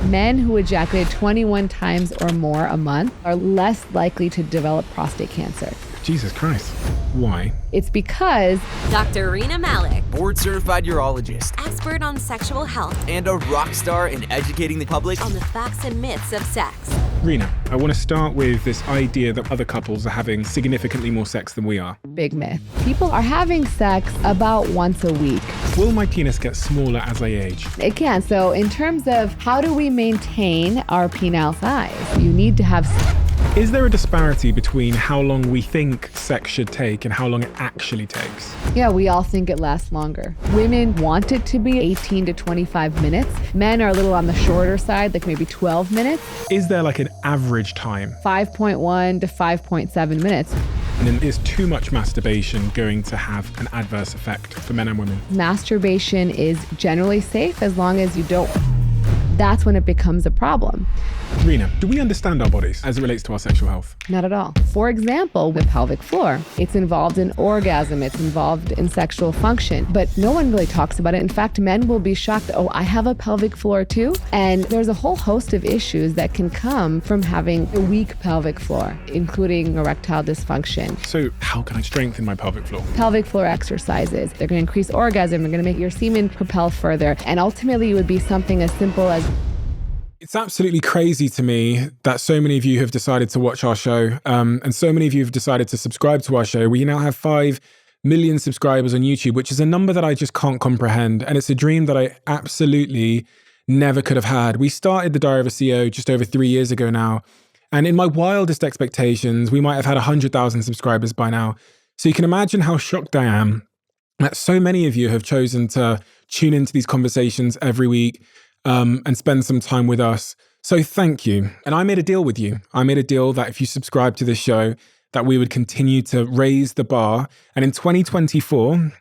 Men who ejaculate 21 times or more a month are less likely to develop prostate cancer. Jesus Christ. Why? It's because Dr. Rena Malik, board-certified urologist, expert on sexual health, and a rock star in educating the public on the facts and myths of sex. Rena, I want to start with this idea that other couples are having significantly more sex than we are. big myth. People are having sex about once a week. Will my penis get smaller as I age? It can. So in terms of how do we maintain our penile size, you need to have... Is there a disparity between how long we think sex should take and how long it actually takes? Yeah, we all think it lasts longer. Women want it to be 18 to 25 minutes. Men are a little on the shorter side, like maybe 12 minutes. Is there like an average time? 5.1 to 5.7 minutes. And then is too much masturbation going to have an adverse effect for men and women? Masturbation is generally safe as long as you don't. That's when it becomes a problem. Rena, do we understand our bodies as it relates to our sexual health? Not at all. For example, the pelvic floor, it's involved in orgasm, it's involved in sexual function, but no one really talks about it. In fact, men will be shocked, oh, I have a pelvic floor too? And there's a whole host of issues that can come from having a weak pelvic floor, including erectile dysfunction. So how can I strengthen my pelvic floor? Pelvic floor exercises, they're going to increase orgasm, they're going to make your semen propel further, and ultimately it would be something as simple as... It's absolutely crazy to me that so many of you have decided to watch our show, and so many of you have decided to subscribe to our show. We now have 5 million subscribers on YouTube, which is a number that I just can't comprehend. And it's a dream that I absolutely never could have had. We started the Diary of a CEO just over 3 years ago now. And in my wildest expectations, we might have had 100,000 subscribers by now. So you can imagine how shocked I am that so many of you have chosen to tune into these conversations every week. And spend some time with us. So thank you. And I made a deal with you. I made a deal that if you subscribe to this show, that we would continue to raise the bar. And in 2024,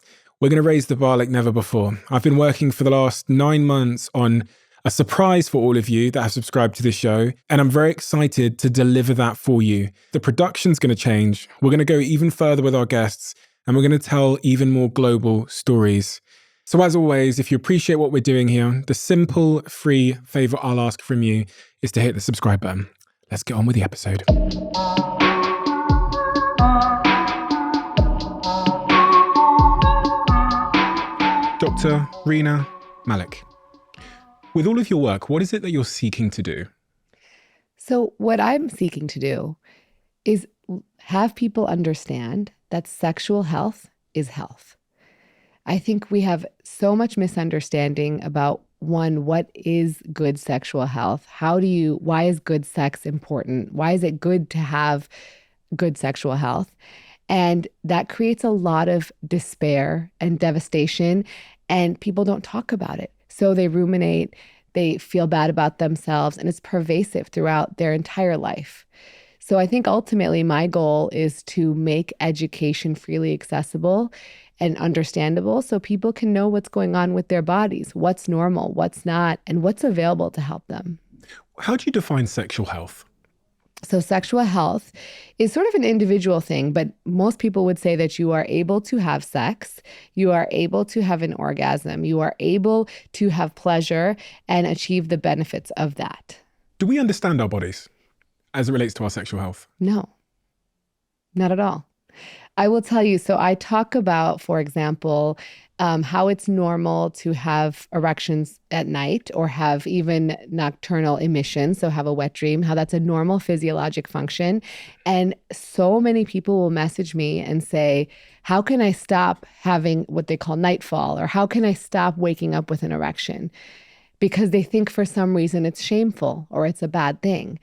we're going to raise the bar like never before. I've been working for the last 9 months on a surprise for all of you that have subscribed to this show. And I'm very excited to deliver that for you. The production's going to change. We're going to go even further with our guests, and we're going to tell even more global stories. So as always, if you appreciate what we're doing here, the simple, free favor I'll ask from you is to hit the subscribe button. Let's get on with the episode. Dr. Rena Malik, with all of your work, what is it that you're seeking to do? So what I'm seeking to do is have people understand that sexual health is health. I think we have so much misunderstanding about, one, what is good sexual health? Why is good sex important? Why is it good to have good sexual health? And that creates a lot of despair and devastation, and people don't talk about it. So they ruminate, they feel bad about themselves, and it's pervasive throughout their entire life. So I think ultimately my goal is to make education freely accessible and understandable so people can know what's going on with their bodies, what's normal, what's not, and what's available to help them. How do you define sexual health? So sexual health is sort of an individual thing, but most people would say that you are able to have sex, you are able to have an orgasm, you are able to have pleasure and achieve the benefits of that. Do we understand our bodies as it relates to our sexual health? No, not at all. I will tell you, so I talk about, for example, how it's normal to have erections at night or have even nocturnal emissions, so have a wet dream, how that's a normal physiologic function. And so many people will message me and say, how can I stop having what they call nightfall? Or how can I stop waking up with an erection? Because they think for some reason it's shameful or it's a bad thing.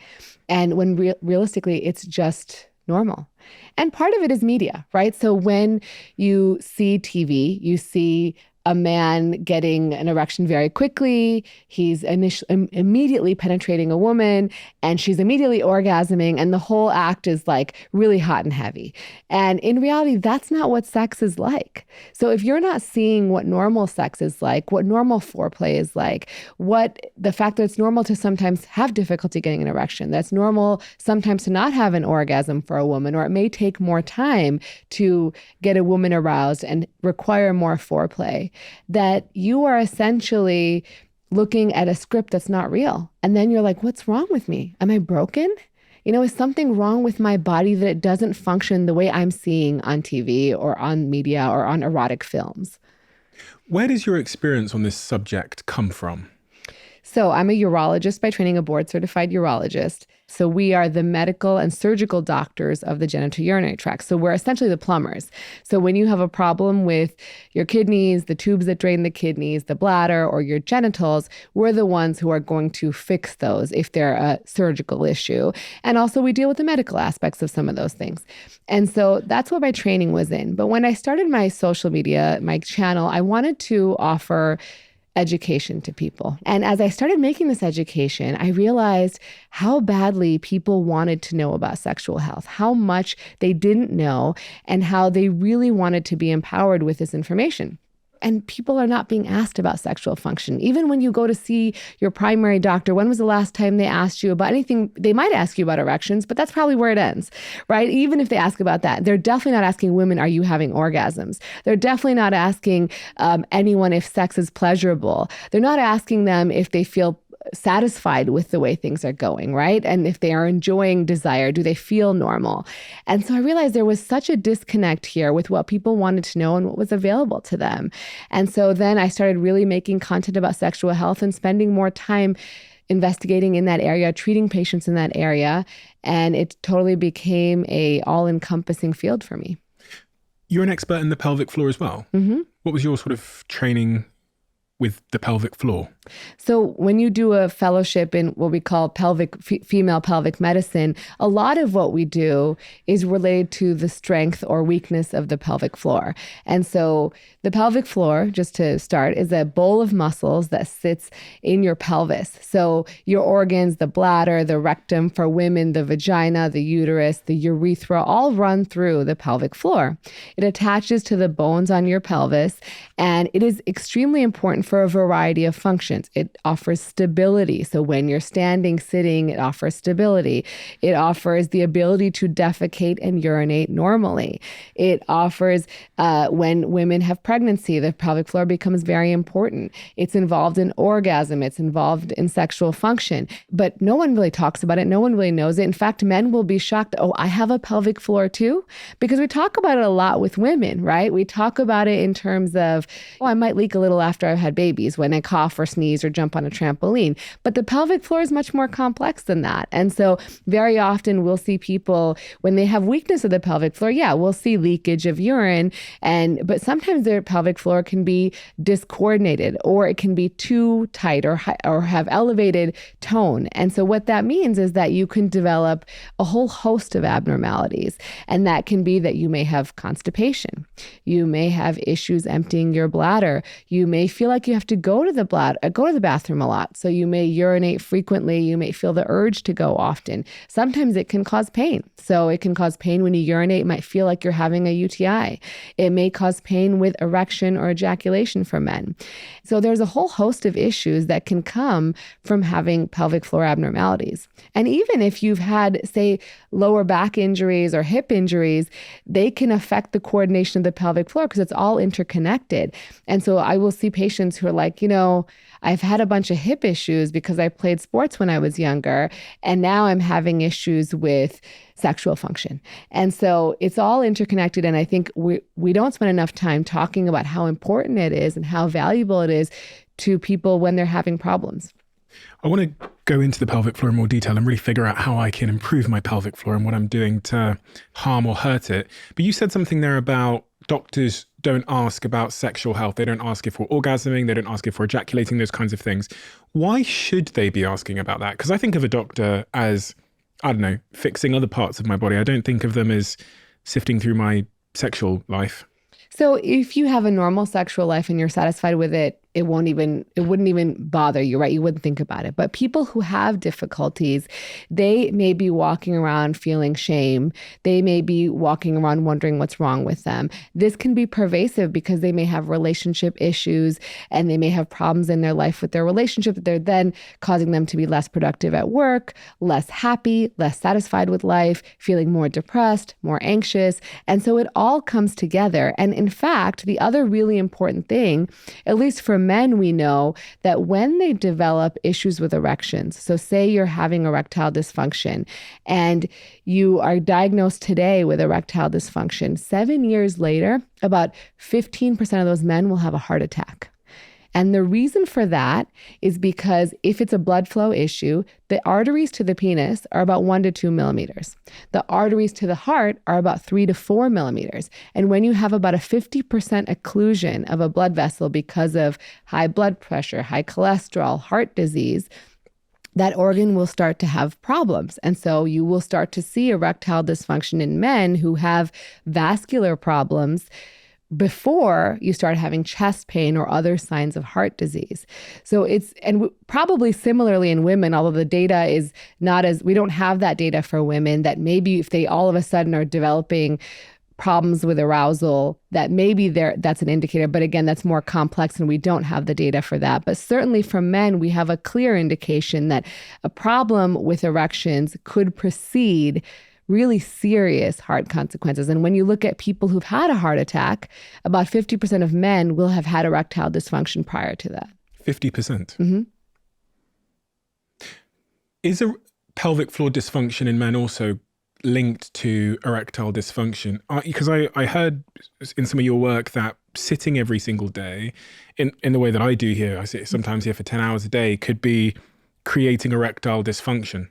And when realistically, it's just normal. And part of it is media, right? So when you see TV, you see a man getting an erection very quickly, he's immediately penetrating a woman, and she's immediately orgasming, and the whole act is like really hot and heavy. And in reality, that's not what sex is like. So if you're not seeing what normal sex is like, what normal foreplay is like, what the fact that it's normal to sometimes have difficulty getting an erection, that's normal sometimes to not have an orgasm for a woman, or it may take more time to get a woman aroused and require more foreplay, that you are essentially looking at a script that's not real. And then you're like, what's wrong with me? Am I broken? Is something wrong with my body that it doesn't function the way I'm seeing on TV or on media or on erotic films? Where does your experience on this subject come from? So I'm a urologist by training, a board certified urologist. So we are the medical and surgical doctors of the genitourinary tract. So we're essentially the plumbers. So when you have a problem with your kidneys, the tubes that drain the kidneys, the bladder, or your genitals, we're the ones who are going to fix those if they're a surgical issue. And also we deal with the medical aspects of some of those things. And so that's what my training was in. But when I started my social media, my channel, I wanted to offer education to people. And as I started making this education, I realized how badly people wanted to know about sexual health, how much they didn't know, and how they really wanted to be empowered with this information. And people are not being asked about sexual function. Even when you go to see your primary doctor, when was the last time they asked you about anything? They might ask you about erections, but that's probably where it ends, right? Even if they ask about that, they're definitely not asking women, are you having orgasms? They're definitely not asking anyone if sex is pleasurable. They're not asking them if they feel satisfied with the way things are going, right? And if they are enjoying desire, do they feel normal? And so I realized there was such a disconnect here with what people wanted to know and what was available to them. And so then I started really making content about sexual health and spending more time investigating in that area, treating patients in that area. And it totally became a all-encompassing field for me. You're an expert in the pelvic floor as well. Mm-hmm. What was your sort of training with the pelvic floor? So when you do a fellowship in what we call female pelvic medicine, a lot of what we do is related to the strength or weakness of the pelvic floor. And so the pelvic floor, just to start, is a bowl of muscles that sits in your pelvis. So your organs, the bladder, the rectum, for women, the vagina, the uterus, the urethra, all run through the pelvic floor. It attaches to the bones on your pelvis, and it is extremely important for a variety of functions. It offers stability. So when you're standing, sitting, it offers stability. It offers the ability to defecate and urinate normally. It offers, when women have pregnancy, the pelvic floor becomes very important. It's involved in orgasm. It's involved in sexual function. But no one really talks about it. No one really knows it. In fact, men will be shocked, oh, I have a pelvic floor too? Because we talk about it a lot with women, right? We talk about it in terms of, oh, I might leak a little after I've had babies when I cough or sneeze or jump on a trampoline. But the pelvic floor is much more complex than that. And so very often we'll see people, when they have weakness of the pelvic floor, we'll see leakage of urine. But sometimes their pelvic floor can be discoordinated, or it can be too tight or have elevated tone. And so what that means is that you can develop a whole host of abnormalities. And that can be that you may have constipation. You may have issues emptying your bladder. You may feel like you have to go to the bathroom a lot. So you may urinate frequently. You may feel the urge to go often. Sometimes it can cause pain. So it can cause pain when you urinate. It might feel like you're having a UTI. It may cause pain with erection or ejaculation for men. So there's a whole host of issues that can come from having pelvic floor abnormalities. And even if you've had, say, lower back injuries or hip injuries, they can affect the coordination of the pelvic floor because it's all interconnected. And so I will see patients who are like, I've had a bunch of hip issues because I played sports when I was younger, and now I'm having issues with sexual function. And so it's all interconnected. And I think we don't spend enough time talking about how important it is and how valuable it is to people when they're having problems. I want to go into the pelvic floor in more detail and really figure out how I can improve my pelvic floor and what I'm doing to harm or hurt it. But you said something there about doctors don't ask about sexual health. They don't ask if we're orgasming. They don't ask if we're ejaculating, those kinds of things. Why should they be asking about that? Because I think of a doctor as, I don't know, fixing other parts of my body. I don't think of them as sifting through my sexual life. So if you have a normal sexual life and you're satisfied with it, it wouldn't even bother you, right? You wouldn't think about it. But people who have difficulties, they may be walking around feeling shame. They may be walking around wondering what's wrong with them. This can be pervasive because they may have relationship issues and they may have problems in their life with their relationship that they're then causing them to be less productive at work, less happy, less satisfied with life, feeling more depressed, more anxious. And so it all comes together. And in fact, the other really important thing, at least for from men, we know that when they develop issues with erections, so say you're having erectile dysfunction and you are diagnosed today with erectile dysfunction, 7 years later, about 15% of those men will have a heart attack. And the reason for that is because if it's a blood flow issue, the arteries to the penis are about 1 to 2 millimeters. The arteries to the heart are about 3 to 4 millimeters. And when you have about a 50% occlusion of a blood vessel because of high blood pressure, high cholesterol, heart disease, that organ will start to have problems. And so you will start to see erectile dysfunction in men who have vascular problems before you start having chest pain or other signs of heart disease. So probably similarly in women, although the data is not as, we don't have that data for women, that maybe if they all of a sudden are developing problems with arousal, that maybe that's an indicator. But again, that's more complex and we don't have the data for that. But certainly for men, we have a clear indication that a problem with erections could precede really serious heart consequences. And when you look at people who've had a heart attack, about 50% of men will have had erectile dysfunction prior to that. 50%? Mm-hmm. Is a pelvic floor dysfunction in men also linked to erectile dysfunction? Because I heard in some of your work that sitting every single day, in the way that I do here, I sit sometimes here for 10 hours a day, could be creating erectile dysfunction.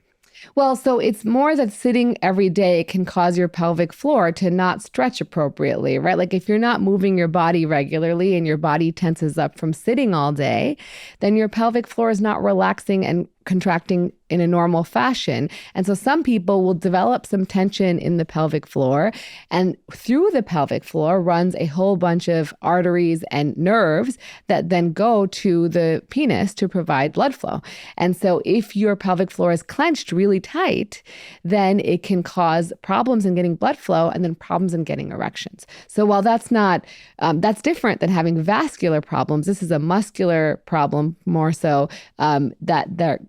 Well, so it's more that sitting every day can cause your pelvic floor to not stretch appropriately, right? Like if you're not moving your body regularly and your body tenses up from sitting all day, then your pelvic floor is not relaxing and contracting in a normal fashion. And so some people will develop some tension in the pelvic floor, and through the pelvic floor runs a whole bunch of arteries and nerves that then go to the penis to provide blood flow. And so if your pelvic floor is clenched really tight, then it can cause problems in getting blood flow and then problems in getting erections. So while that's different than having vascular problems, this is a muscular problem more so,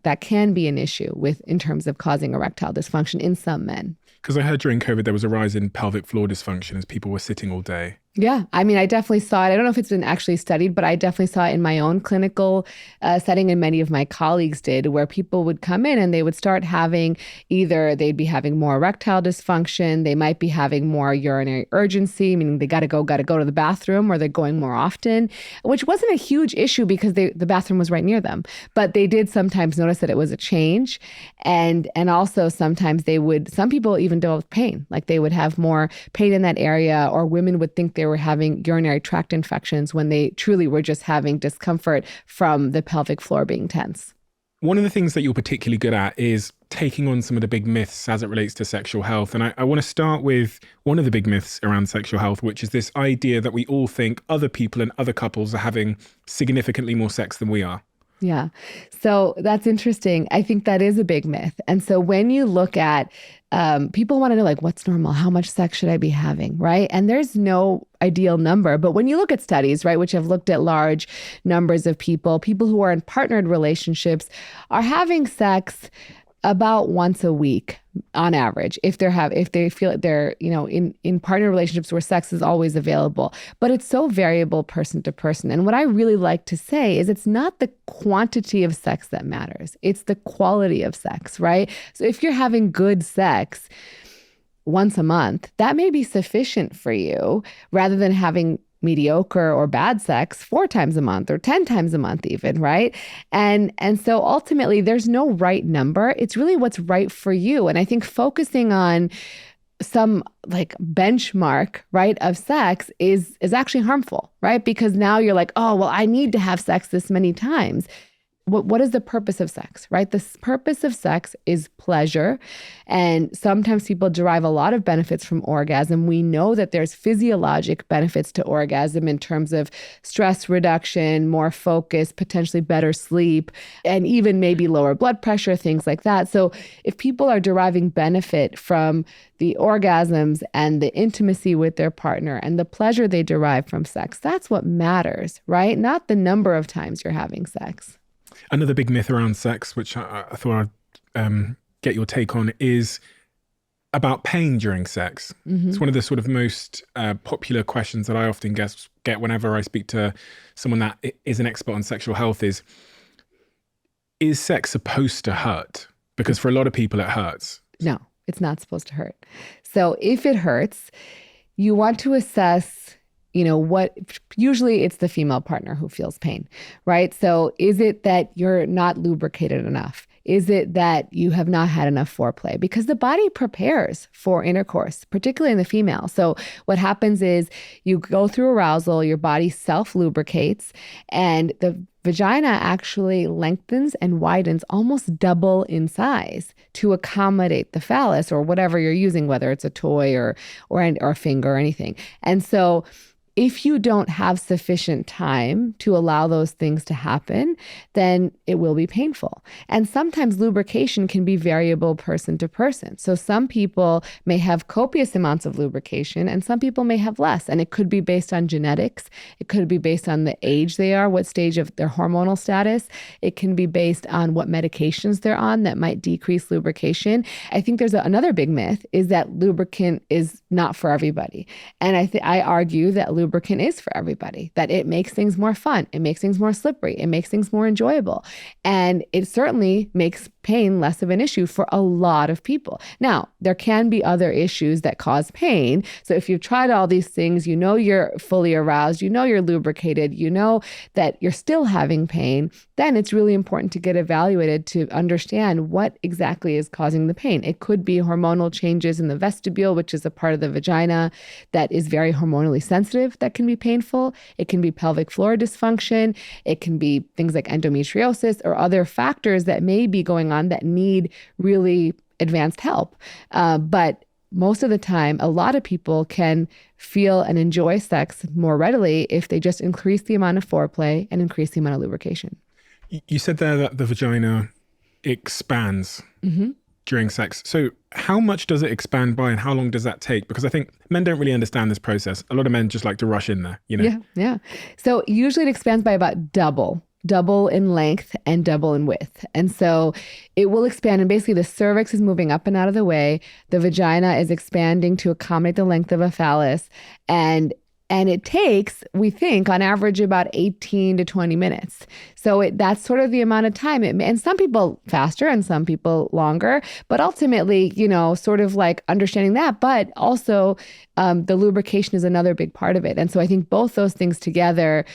that can be an issue in terms of causing erectile dysfunction in some men. Because I heard during COVID there was a rise in pelvic floor dysfunction as people were sitting all day. Yeah, I mean, I definitely saw it. I don't know if it's been actually studied, but I definitely saw it in my own clinical setting, and many of my colleagues did, where people would come in and they would start having they'd be having more erectile dysfunction, they might be having more urinary urgency, meaning they got to go to the bathroom, or they're going more often, which wasn't a huge issue because the bathroom was right near them. But they did sometimes notice that it was a change. And also sometimes some people even develop pain, like they would have more pain in that area, or women would think they were having urinary tract infections when they truly were just having discomfort from the pelvic floor being tense. One of the things that you're particularly good at is taking on some of the big myths as it relates to sexual health. And I want to start with one of the big myths around sexual health, which is this idea that we all think other people and other couples are having significantly more sex than we are. Yeah. So that's interesting. I think that is a big myth. And so when you look at people want to know, like, what's normal? How much sex should I be having? Right. And there's no ideal number. But when you look at studies, right, which have looked at large numbers of people who are in partnered relationships are having sex about once a week on average, if they feel like they're, in partner relationships where sex is always available. But it's so variable person to person. And what I really like to say is it's not the quantity of sex that matters. It's the quality of sex, right? So if you're having good sex once a month, that may be sufficient for you rather than having mediocre or bad sex 4 times a month or 10 times a month even, right? And so ultimately there's no right number. It's really what's right for you. And I think focusing on some like benchmark, right, of sex is actually harmful, right? Because now you're like, oh, well, I need to have sex this many times. What is the purpose of sex, right? The purpose of sex is pleasure. And sometimes people derive a lot of benefits from orgasm. We know that there's physiologic benefits to orgasm in terms of stress reduction, more focus, potentially better sleep, and even maybe lower blood pressure, things like that. So if people are deriving benefit from the orgasms and the intimacy with their partner and the pleasure they derive from sex, that's what matters, right? Not the number of times you're having sex. Another big myth around sex, which I thought I'd get your take on, is about pain during sex. It's one of the sort of most popular questions that I often get whenever I speak to someone that is an expert on sexual health is sex supposed to hurt? Because for a lot of people, it hurts. No, it's not supposed to hurt. So if it hurts, you want to assess, usually it's the female partner who feels pain, right? So is it that you're not lubricated enough? Is it that you have not had enough foreplay? Because the body prepares for intercourse, particularly in the female. So what happens is you go through arousal, your body self-lubricates, and the vagina actually lengthens and widens almost double in size to accommodate the phallus or whatever you're using, whether it's a toy or a finger or anything. And so if you don't have sufficient time to allow those things to happen, then it will be painful. And sometimes lubrication can be variable person to person. So some people may have copious amounts of lubrication and some people may have less. And it could be based on genetics. It could be based on the age they are, what stage of their hormonal status. It can be based on what medications they're on that might decrease lubrication. I think there's another big myth is that lubricant is not for everybody. And I argue that lubricant is for everybody, that it makes things more fun. It makes things more slippery. It makes things more enjoyable. And it certainly makes pain less of an issue for a lot of people. Now, there can be other issues that cause pain. So if you've tried all these things, you're fully aroused, you're lubricated, that you're still having pain, then it's really important to get evaluated to understand what exactly is causing the pain. It could be hormonal changes in the vestibule, which is a part of the vagina that is very hormonally sensitive that can be painful. It can be pelvic floor dysfunction. It can be things like endometriosis or other factors that may be going on that need really advanced help. But most of the time, a lot of people can feel and enjoy sex more readily if they just increase the amount of foreplay and increase the amount of lubrication. You said there that the vagina expands during sex. So how much does it expand by and how long does that take? Because I think men don't really understand this process. A lot of men just like to rush in there, Yeah. So usually it expands by about double in length and double in width. And so it will expand, and basically the cervix is moving up and out of the way. The vagina is expanding to accommodate the length of a phallus. And it takes, we think, on average about 18 to 20 minutes. So that's sort of the amount of time. And some people faster and some people longer. But ultimately, sort of like understanding that. But also the lubrication is another big part of it. And so I think both those things together,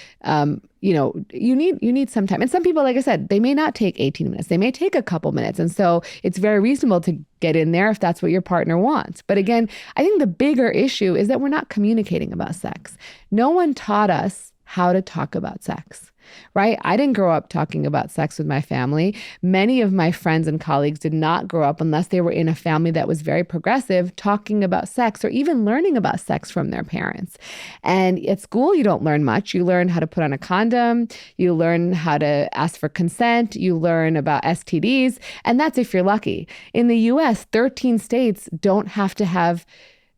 you need some time. And some people, like I said, they may not take 18 minutes. They may take a couple minutes. And so it's very reasonable to get in there if that's what your partner wants. But again, I think the bigger issue is that we're not communicating about sex. No one taught us how to talk about sex, right? I didn't grow up talking about sex with my family. Many of my friends and colleagues did not grow up unless they were in a family that was very progressive, talking about sex or even learning about sex from their parents. And at school, you don't learn much. You learn how to put on a condom. You learn how to ask for consent. You learn about STDs. And that's if you're lucky. In the US, 13 states don't have to have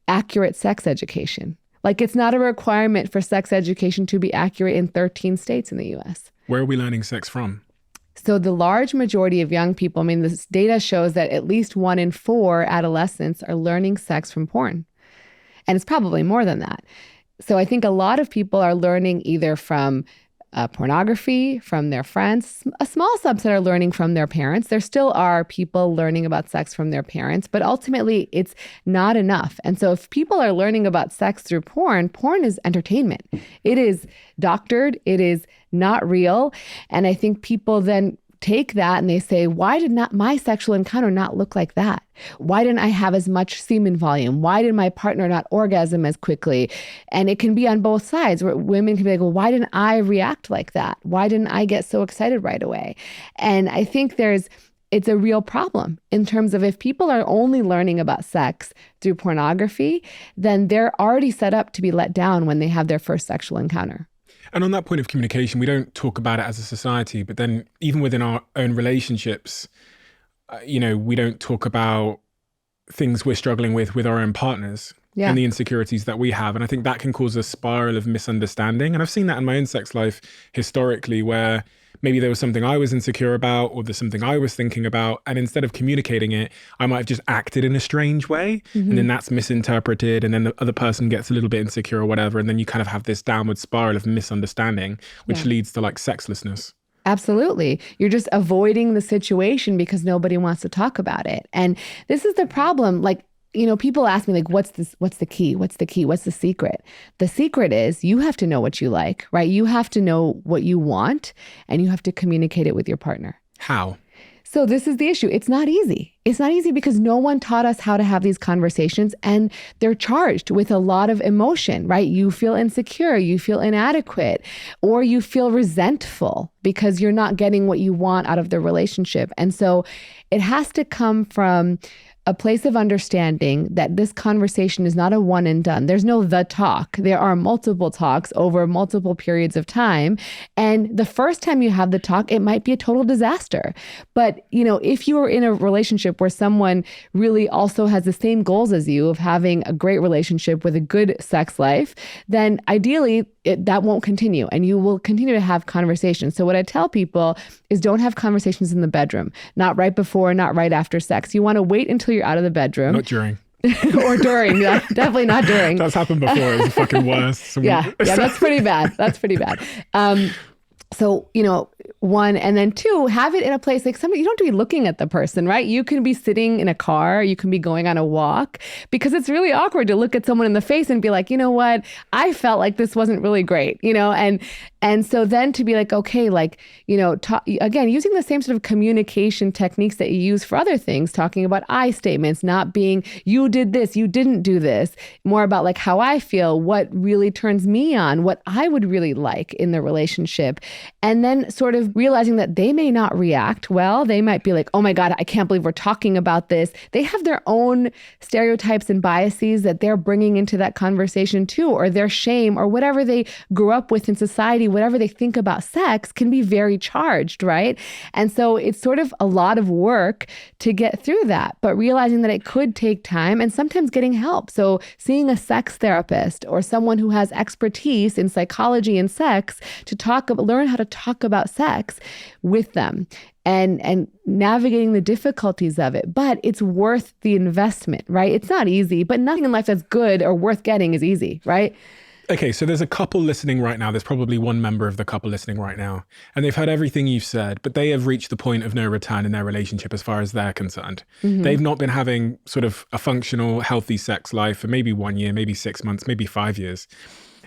accurate sex education. Like, it's not a requirement for sex education to be accurate in 13 states in the US. Where are we learning sex from? So the large majority of young people, this data shows that at least 1 in 4 adolescents are learning sex from porn. And it's probably more than that. So I think a lot of people are learning either from pornography, from their friends. A small subset are learning from their parents. There still are people learning about sex from their parents, but ultimately it's not enough. And so if people are learning about sex through porn is entertainment. It is doctored. It is not real. And I think people then take that and they say, why did not my sexual encounter not look like that? Why didn't I have as much semen volume? Why did my partner not orgasm as quickly? And it can be on both sides where women can be like, well, why didn't I react like that? Why didn't I get so excited right away? And I think it's a real problem in terms of if people are only learning about sex through pornography, then they're already set up to be let down when they have their first sexual encounter. And on that point of communication, we don't talk about it as a society, but then even within our own relationships, we don't talk about things we're struggling with our own partners and the insecurities that we have. And I think that can cause a spiral of misunderstanding. And I've seen that in my own sex life historically, where maybe there was something I was insecure about, or there's something I was thinking about. And instead of communicating it, I might have just acted in a strange way. And then that's misinterpreted. And then the other person gets a little bit insecure or whatever. And then you kind of have this downward spiral of misunderstanding, which leads to like sexlessness. Absolutely. You're just avoiding the situation because nobody wants to talk about it. And this is the problem. Like, you know, people ask me like, what's the key? What's the key? What's the secret? The secret is you have to know what you like, right? You have to know what you want and you have to communicate it with your partner. How? So this is the issue. It's not easy. It's not easy because no one taught us how to have these conversations, and they're charged with a lot of emotion, right? You feel insecure, you feel inadequate, or you feel resentful because you're not getting what you want out of the relationship. And so it has to come from a place of understanding that this conversation is not a one and done. There's no the talk. There are multiple talks over multiple periods of time. And the first time you have the talk, it might be a total disaster. But, you know, if you are in a relationship where someone really also has the same goals as you of having a great relationship with a good sex life, then ideally that won't continue and you will continue to have conversations. So what I tell people is don't have conversations in the bedroom, not right before, not right after sex. You want to wait until you're out of the bedroom. Not during. Or during. Definitely not during. That's happened before. It's the fucking worst. Yeah, that's pretty bad. That's pretty bad. So, you know, one, and then two, have it in a place like somebody, you don't have to be looking at the person, right? You can be sitting in a car, you can be going on a walk, because it's really awkward to look at someone in the face and be like, you know what, I felt like this wasn't really great, you know? And so then to be like, okay, like, you know, again, using the same sort of communication techniques that you use for other things, talking about I statements, not being, you did this, you didn't do this, more about like how I feel, what really turns me on, what I would really like in the relationship. And then sort of realizing that they may not react well. They might be like, oh my God, I can't believe we're talking about this. They have their own stereotypes and biases that they're bringing into that conversation too, or their shame or whatever they grew up with in society, whatever they think about sex can be very charged, right? And so it's sort of a lot of work to get through that, but realizing that it could take time and sometimes getting help. So seeing a sex therapist or someone who has expertise in psychology and sex to learn how to talk about sex with them and navigating the difficulties of it. But it's worth the investment, right? It's not easy, but nothing in life that's good or worth getting is easy, right? Okay, so there's a couple listening right now. There's probably one member of the couple listening right now. And they've heard everything you've said, but they have reached the point of no return in their relationship as far as they're concerned. Mm-hmm. They've not been having sort of a functional, healthy sex life for maybe 1 year, maybe 6 months, maybe 5 years.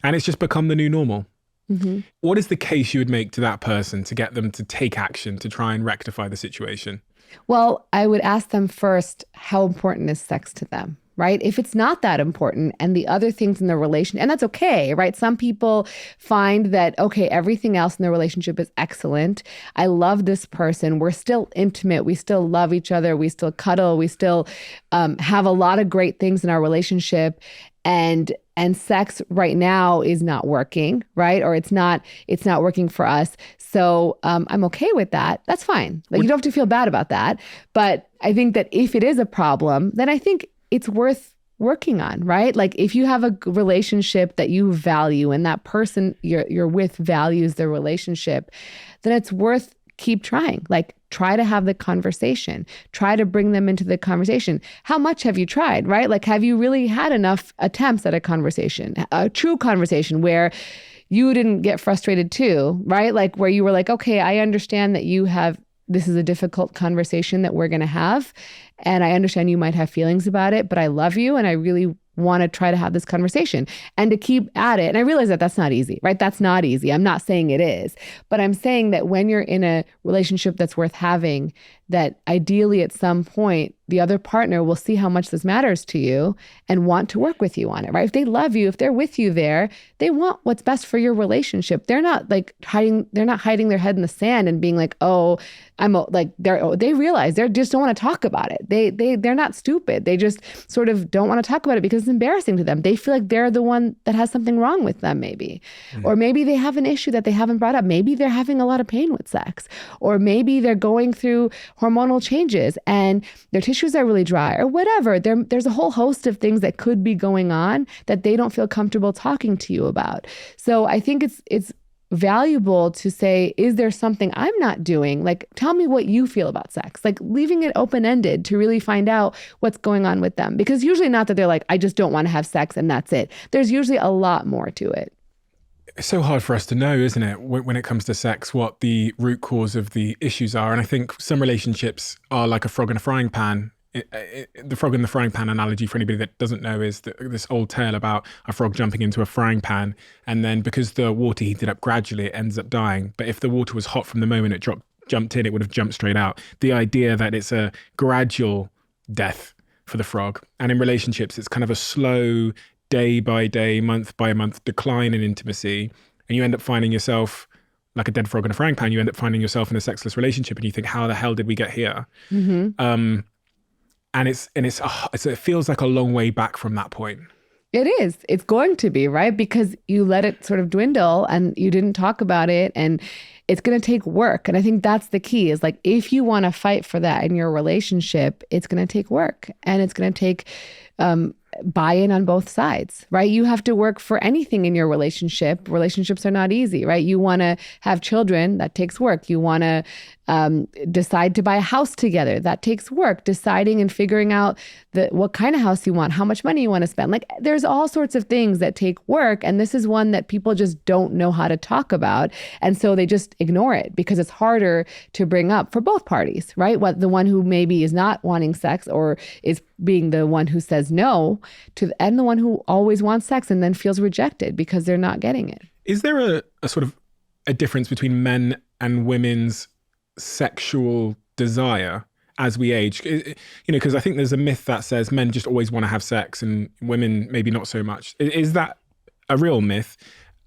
And it's just become the new normal. Mm-hmm. What is the case you would make to that person to get them to take action to try and rectify the situation? Well, I would ask them first, how important is sex to them? Right? If it's not that important and the other things in the relation, and that's okay, right? Some people find that, okay, everything else in the relationship is excellent. I love this person. We're still intimate. We still love each other. We still cuddle. We still have a lot of great things in our relationship. And sex right now is not working, right? Or it's not working for us. So I'm okay with that. That's fine. Like you don't have to feel bad about that. But I think that if it is a problem, then I think it's worth working on, right? Like if you have a relationship that you value and that person you're with values the relationship, then it's worth keep trying. Like try to have the conversation, try to bring them into the conversation. How much have you tried, right? Like have you really had enough attempts at a conversation, a true conversation where you didn't get frustrated too, right? Like where you were like, okay, I understand that this is a difficult conversation that we're going to have. And I understand you might have feelings about it, but I love you. And I really want to try to have this conversation and to keep at it. And I realize that that's not easy, right? That's not easy. I'm not saying it is, but I'm saying that when you're in a relationship that's worth having, that ideally at some point, the other partner will see how much this matters to you and want to work with you on it, right? If they love you, if they're with you there, they want what's best for your relationship. They're not like hiding their head in the sand and being like, oh, they realize they just don't want to talk about it. They're not stupid. They just sort of don't want to talk about it because it's embarrassing to them. They feel like they're the one that has something wrong with them maybe. Mm-hmm. Or maybe they have an issue that they haven't brought up. Maybe they're having a lot of pain with sex. Or maybe they're going through hormonal changes and their tissues are really dry or whatever. There's a whole host of things that could be going on that they don't feel comfortable talking to you about. So I think it's valuable to say, is there something I'm not doing? Like, tell me what you feel about sex. Like leaving it open-ended to really find out what's going on with them. Because usually not that they're like, I just don't want to have sex and that's it. There's usually a lot more to it. It's so hard for us to know, isn't it, when it comes to sex, what the root cause of the issues are. And I think some relationships are like a frog in a frying pan. The frog in the frying pan analogy, for anybody that doesn't know, is this old tale about a frog jumping into a frying pan, and then because the water heated up gradually, it ends up dying. But if the water was hot from the moment it jumped in, it would have jumped straight out. The idea that it's a gradual death for the frog. And in relationships, it's kind of a slow, day by day, month by month decline in intimacy. And you end up finding yourself like a dead frog in a frying pan. You end up finding yourself in a sexless relationship and you think, how the hell did we get here? And it feels like a long way back from that point. It is. It's going to be, right? Because you let it sort of dwindle and you didn't talk about it, and it's going to take work. And I think that's the key, is like, if you want to fight for that in your relationship, it's going to take work, and it's going to take buy-in on both sides, right? You have to work for anything in your relationship. Relationships are not easy, right? You want to have children, that takes work. You want to decide to buy a house together, that takes work. Deciding and figuring out what kind of house you want, how much money you want to spend. Like, there's all sorts of things that take work. And this is one that people just don't know how to talk about. And so they just ignore it because it's harder to bring up for both parties, right? What the one who maybe is not wanting sex or is being the one who says no and the one who always wants sex and then feels rejected because they're not getting it. Is there a sort of a difference between men and women's sexual desire as we age? Because I think there's a myth that says men just always want to have sex and women maybe not so much. Is that a real myth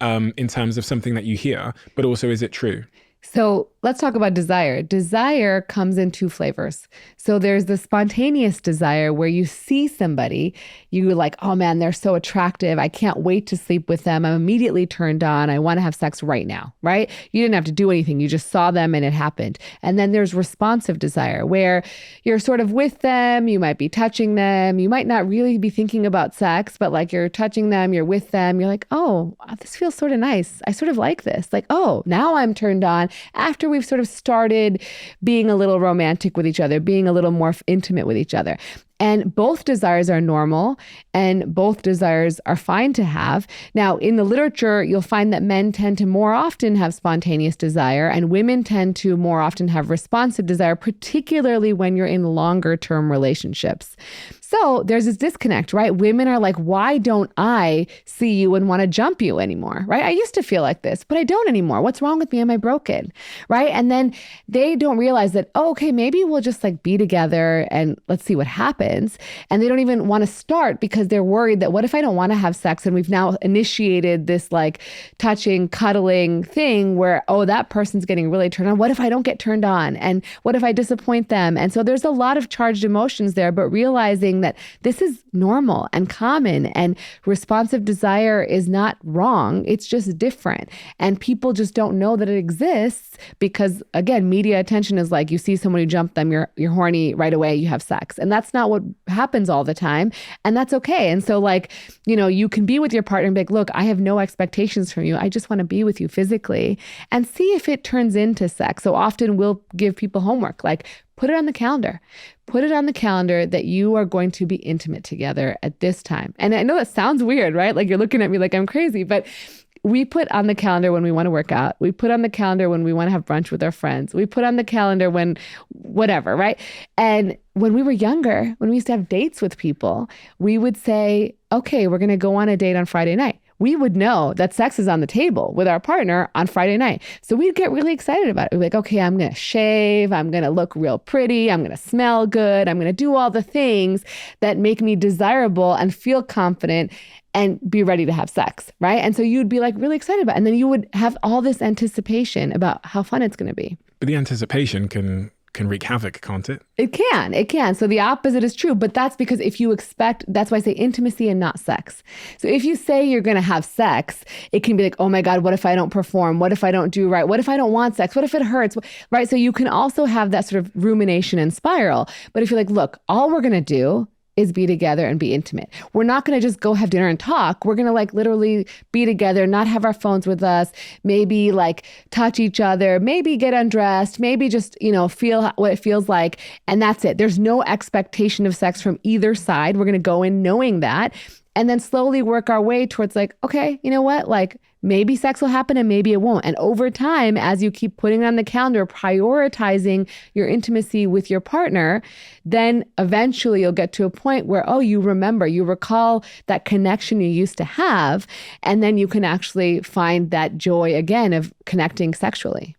in terms of something that you hear, but also is it true? So let's talk about desire. Desire comes in two flavors. So there's the spontaneous desire where you see somebody, you're like, oh man, they're so attractive. I can't wait to sleep with them. I'm immediately turned on. I want to have sex right now, right? You didn't have to do anything. You just saw them and it happened. And then there's responsive desire where you're sort of with them. You might be touching them. You might not really be thinking about sex, but like you're touching them, you're with them. You're like, oh, this feels sort of nice. I sort of like this. Like, oh, now I'm turned on. After we've sort of started being a little romantic with each other, being a little more intimate with each other. And both desires are normal and both desires are fine to have. Now, in the literature, you'll find that men tend to more often have spontaneous desire and women tend to more often have responsive desire, particularly when you're in longer term relationships. So there's this disconnect, right? Women are like, why don't I see you and want to jump you anymore, right? I used to feel like this, but I don't anymore. What's wrong with me? Am I broken, right? And then they don't realize that, oh, okay, maybe we'll just like be together and let's see what happens. And they don't even want to start because they're worried that what if I don't want to have sex and we've now initiated this like touching, cuddling thing where, oh, that person's getting really turned on. What if I don't get turned on? And what if I disappoint them? And so there's a lot of charged emotions there, but realizing that this is normal and common and responsive desire is not wrong. It's just different. And people just don't know that it exists because, again, media attention is like you see someone who jumped them, you're horny right away, you have sex. And that's not what happens all the time. And that's okay. And so like, you can be with your partner and be like, look, I have no expectations from you. I just want to be with you physically and see if it turns into sex. So often we'll give people homework, like put it on the calendar. Put it on the calendar that you are going to be intimate together at this time. And I know that sounds weird, right? Like you're looking at me like I'm crazy, but we put on the calendar when we want to work out. We put on the calendar when we want to have brunch with our friends. We put on the calendar when whatever, right? And when we were younger, when we used to have dates with people, we would say, okay, we're going to go on a date on Friday night. We would know that sex is on the table with our partner on Friday night. So we'd get really excited about it. We'd be like, okay, I'm going to shave. I'm going to look real pretty. I'm going to smell good. I'm going to do all the things that make me desirable and feel confident and be ready to have sex, right? And so you'd be like really excited about it. And then you would have all this anticipation about how fun it's going to be. But the anticipation can wreak havoc, can't it? It can. So the opposite is true, but that's because if you expect, that's why I say intimacy and not sex. So if you say you're going to have sex, it can be like, oh my God, what if I don't perform? What if I don't do right? What if I don't want sex? What if it hurts? Right? So you can also have that sort of rumination and spiral. But if you're like, look, all we're going to do is be together and be intimate. We're not going to just go have dinner and talk. We're going to like literally be together, not have our phones with us, maybe like touch each other, maybe get undressed, maybe just, feel what it feels like. And that's it. There's no expectation of sex from either side. We're going to go in knowing that and then slowly work our way towards like, okay, you know what? Like maybe sex will happen and maybe it won't. And over time, as you keep putting on the calendar, prioritizing your intimacy with your partner, then eventually you'll get to a point where, you recall that connection you used to have, and then you can actually find that joy again of connecting sexually.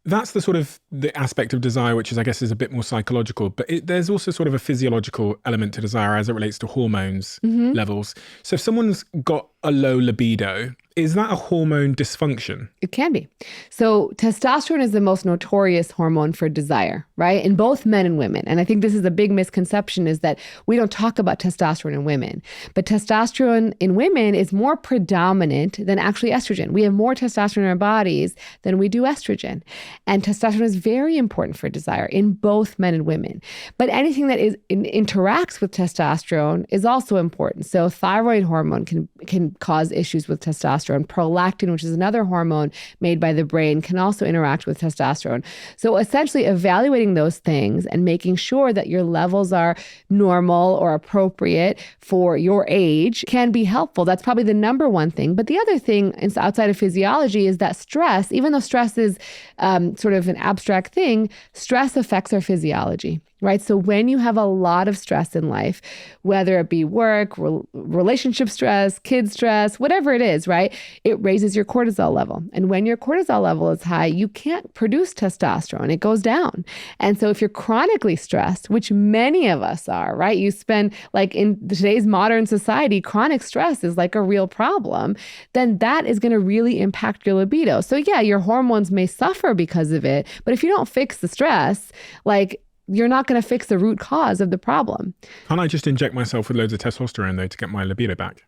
That's the sort of the aspect of desire, which is, I guess, is a bit more psychological, but there's also sort of a physiological element to desire as it relates to hormones levels. So if someone's got a low libido, is that a hormone dysfunction? It can be. So testosterone is the most notorious hormone for desire, right? In both men and women. And I think this is a big misconception, is that we don't talk about testosterone in women. But testosterone in women is more predominant than actually estrogen. We have more testosterone in our bodies than we do estrogen. And testosterone is very important for desire in both men and women. But anything that interacts with testosterone is also important. So thyroid hormone can cause issues with testosterone. Prolactin, which is another hormone made by the brain, can also interact with testosterone. So essentially evaluating those things and making sure that your levels are normal or appropriate for your age can be helpful. That's probably the number one thing. But the other thing outside of physiology is that stress, even though stress is sort of an abstract thing, stress affects our physiology. Right? So when you have a lot of stress in life, whether it be work, relationship stress, kid stress, whatever it is, right? It raises your cortisol level. And when your cortisol level is high, you can't produce testosterone. It goes down. And so if you're chronically stressed, which many of us are, right? You spend like in today's modern society, chronic stress is like a real problem, then that is going to really impact your libido. So yeah, your hormones may suffer because of it, but if you don't fix the stress, like you're not going to fix the root cause of the problem. Can't I just inject myself with loads of testosterone though to get my libido back?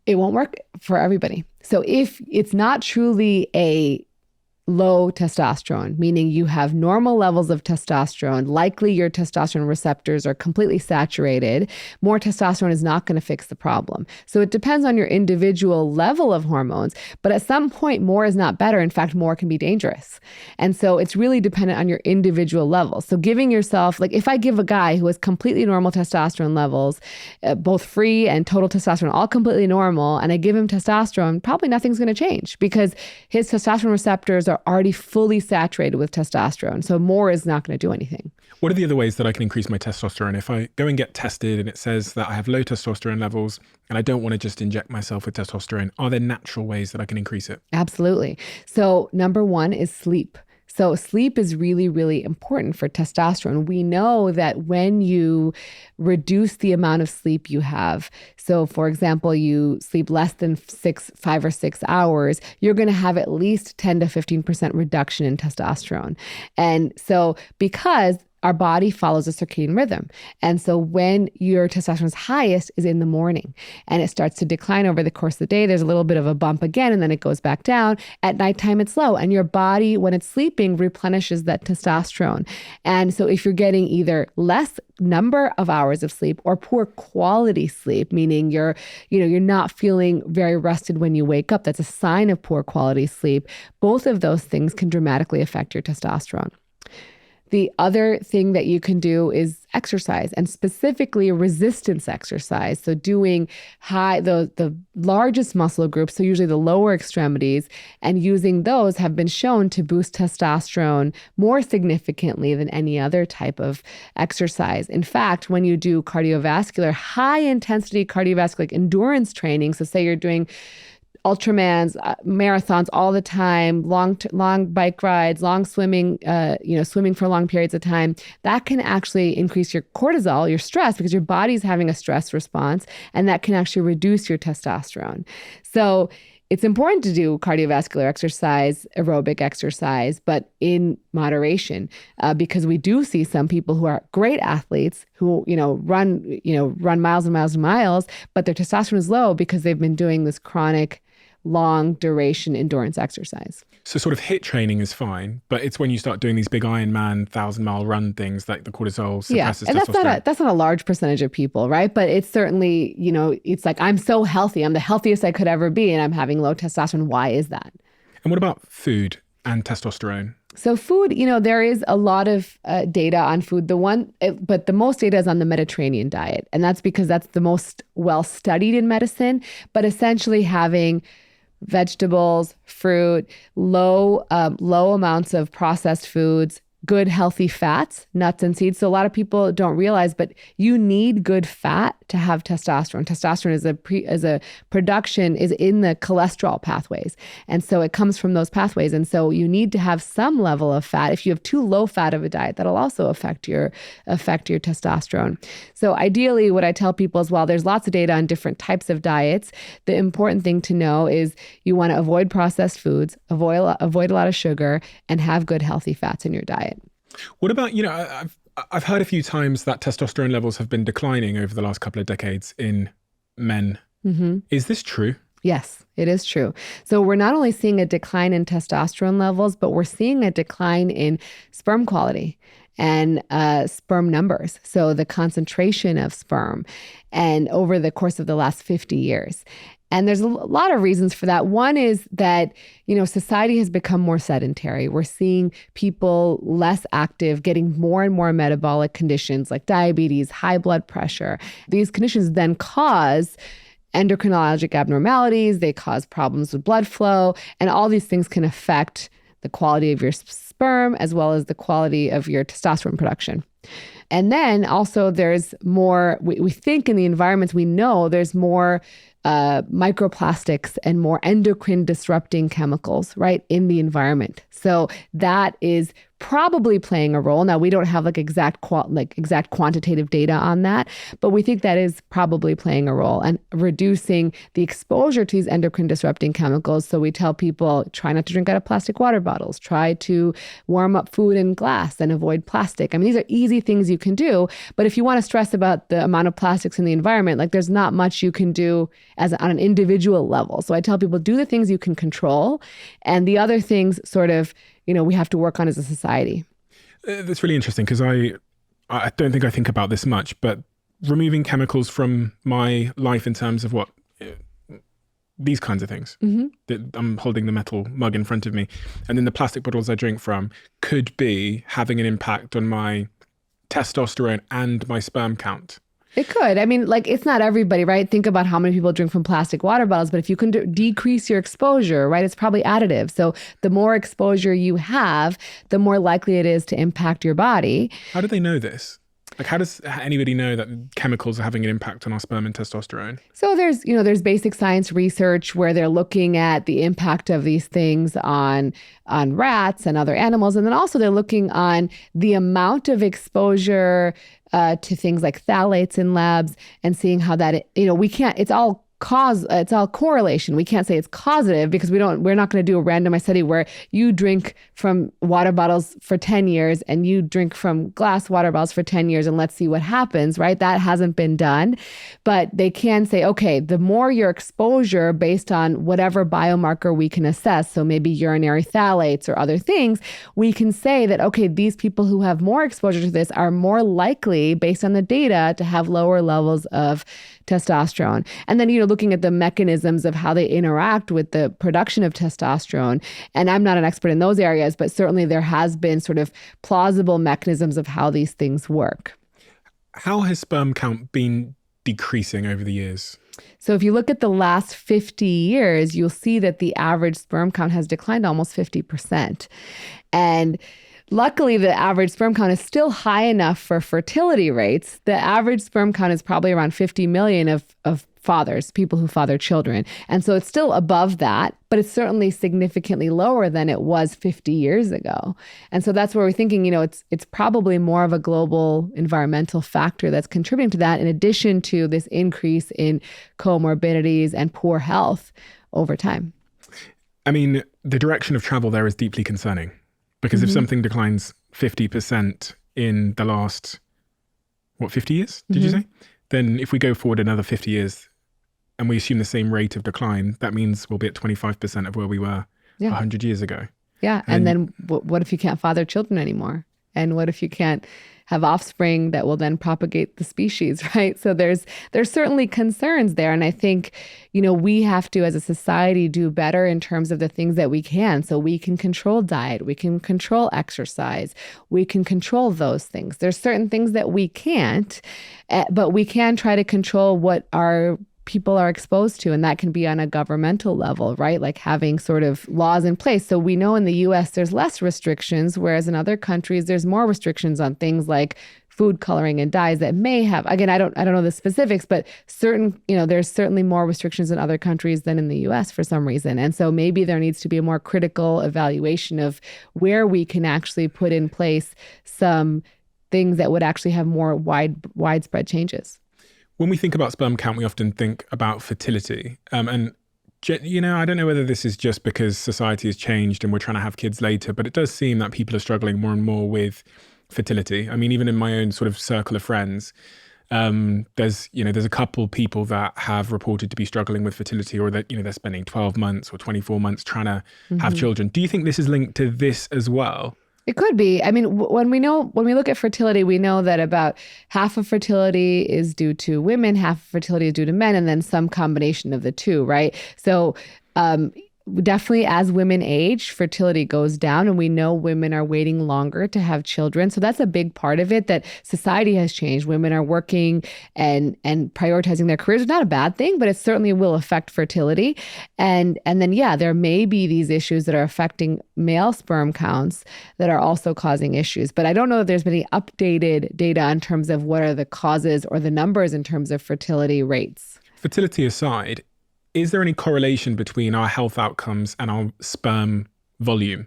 It won't work for everybody. So if it's not truly a low testosterone, meaning you have normal levels of testosterone, likely your testosterone receptors are completely saturated, more testosterone is not going to fix the problem. So it depends on your individual level of hormones, but at some point more is not better. In fact, more can be dangerous. And so it's really dependent on your individual levels. So giving yourself, like if I give a guy who has completely normal testosterone levels, both free and total testosterone, all completely normal, and I give him testosterone, probably nothing's going to change because his testosterone receptors are already fully saturated with testosterone. So more is not going to do anything. What are the other ways that I can increase my testosterone? If I go and get tested and it says that I have low testosterone levels and I don't want to just inject myself with testosterone, are there natural ways that I can increase it? Absolutely. So number one is sleep. So sleep is really, really important for testosterone. We know that when you reduce the amount of sleep you have, so for example, you sleep less than 5 or 6 hours, you're going to have at least 10 to 15% reduction in testosterone. And so because our body follows a circadian rhythm. And so when your testosterone is highest is in the morning and it starts to decline over the course of the day. There's a little bit of a bump again, and then it goes back down. At nighttime, it's low. And your body, when it's sleeping, replenishes that testosterone. And so if you're getting either less number of hours of sleep or poor quality sleep, meaning you're not feeling very rested when you wake up, that's a sign of poor quality sleep. Both of those things can dramatically affect your testosterone. The other thing that you can do is exercise, and specifically resistance exercise. So doing the largest muscle groups, so usually the lower extremities, and using those have been shown to boost testosterone more significantly than any other type of exercise. In fact, when you do cardiovascular, high intensity cardiovascular like endurance training, so say you're doing Ultramans, marathons all the time, long bike rides, long swimming, swimming for long periods of time, that can actually increase your cortisol, your stress, because your body's having a stress response, and that can actually reduce your testosterone. So it's important to do cardiovascular exercise, aerobic exercise, but in moderation, because we do see some people who are great athletes who, run miles and miles and miles, but their testosterone is low because they've been doing this chronic long duration endurance exercise. So sort of HIIT training is fine, but it's when you start doing these big Ironman 1,000-mile run things like the cortisol suppresses and testosterone. that's not a large percentage of people, right? But it's certainly, it's like, I'm so healthy. I'm the healthiest I could ever be, and I'm having low testosterone. Why is that? And what about food and testosterone? So food, there is a lot of data on food. But the most data is on the Mediterranean diet. And that's because that's the most well studied in medicine. But essentially having vegetables, fruit, low amounts of processed foods, good healthy fats, nuts and seeds. So a lot of people don't realize, but you need good fat to have testosterone. Testosterone is a production is in the cholesterol pathways. And so it comes from those pathways. And so you need to have some level of fat. If you have too low fat of a diet, that'll also affect your testosterone. So ideally, what I tell people is, while there's lots of data on different types of diets, the important thing to know is you want to avoid processed foods, avoid a lot of sugar, and have good healthy fats in your diet. What about, I've heard a few times that testosterone levels have been declining over the last couple of decades in men. Mm-hmm. Is this true? Yes, it is true. So we're not only seeing a decline in testosterone levels, but we're seeing a decline in sperm quality and sperm numbers. So the concentration of sperm, and over the course of the last 50 years. And there's a lot of reasons for that. One is that, society has become more sedentary. We're seeing people less active, getting more and more metabolic conditions like diabetes, high blood pressure. These conditions then cause endocrinologic abnormalities. They cause problems with blood flow. And all these things can affect the quality of your sperm as well as the quality of your testosterone production. And then also there's more, we think in the environments we know, there's more microplastics and more endocrine disrupting chemicals, right, in the environment. So that is probably playing a role. Now, we don't have exact quantitative data on that, but we think that is probably playing a role and reducing the exposure to these endocrine disrupting chemicals. So we tell people, try not to drink out of plastic water bottles, try to warm up food in glass and avoid plastic. I mean, these are easy things you can do, but if you want to stress about the amount of plastics in the environment, there's not much you can do on an individual level. So I tell people, do the things you can control, and the other things sort of, we have to work on as a society. That's really interesting, because I don't think I think about this much, but removing chemicals from my life in terms of these kinds of things. Mm-hmm. That I'm holding the metal mug in front of me, and then the plastic bottles I drink from could be having an impact on my testosterone and my sperm count. It could. I mean, it's not everybody, right? Think about how many people drink from plastic water bottles, but if you can decrease your exposure, right, it's probably additive. So the more exposure you have, the more likely it is to impact your body. How do they know this? How does anybody know that chemicals are having an impact on our sperm and testosterone? So there's basic science research where they're looking at the impact of these things on rats and other animals. And then also they're looking on the amount of exposure to things like phthalates in labs and seeing how that, it's all correlation. We can't say it's causative because we're not going to do a randomized study where you drink from water bottles for 10 years and you drink from glass water bottles for 10 years and let's see what happens, right? That hasn't been done. But they can say, okay, the more your exposure based on whatever biomarker we can assess, so maybe urinary phthalates or other things, we can say that, okay, these people who have more exposure to this are more likely, based on the data, to have lower levels of testosterone. And then, looking at the mechanisms of how they interact with the production of testosterone. And I'm not an expert in those areas, but certainly there has been sort of plausible mechanisms of how these things work. How has sperm count been decreasing over the years? So if you look at the last 50 years, you'll see that the average sperm count has declined almost 50%. And luckily, the average sperm count is still high enough for fertility rates. The average sperm count is probably around 50 million of fathers, people who father children. And so it's still above that, but it's certainly significantly lower than it was 50 years ago. And so that's where we're thinking, it's probably more of a global environmental factor that's contributing to that, in addition to this increase in comorbidities and poor health over time. I mean, the direction of travel there is deeply concerning. Because if something declines 50% in the last, 50 years, did you say? Then if we go forward another 50 years and we assume the same rate of decline, that means we'll be at 25% of where we were 100 years ago. Yeah. And then what if you can't father children anymore? And what if you can't have offspring that will then propagate the species, right? So there's certainly concerns there. And I think, we have to, as a society, do better in terms of the things that we can. So we can control diet, we can control exercise, we can control those things. There's certain things that we can't, but we can try to control what our people are exposed to. And that can be on a governmental level, right? Like having sort of laws in place. So we know in the US, there's less restrictions, whereas in other countries, there's more restrictions on things like food coloring and dyes that may have, again, I don't know the specifics, but there's certainly more restrictions in other countries than in the US for some reason. And so maybe there needs to be a more critical evaluation of where we can actually put in place some things that would actually have more widespread changes. When we think about sperm count, we often think about fertility. I don't know whether this is just because society has changed and we're trying to have kids later, but it does seem that people are struggling more and more with fertility. I mean, even in my own sort of circle of friends, there's a couple people that have reported to be struggling with fertility, or that, they're spending 12 months or 24 months trying to have children. Do you think this is linked to this as well? It could be. I mean, when we look at fertility, we know that about half of fertility is due to women, half of fertility is due to men, and then some combination of the two, right? So definitely as women age, fertility goes down, and we know women are waiting longer to have children. So that's a big part of it, that society has changed. Women are working and prioritizing their careers. It's not a bad thing, but it certainly will affect fertility. And then, there may be these issues that are affecting male sperm counts that are also causing issues. But I don't know if there's been any updated data in terms of what are the causes or the numbers in terms of fertility rates. Fertility aside, is there any correlation between our health outcomes and our sperm volume?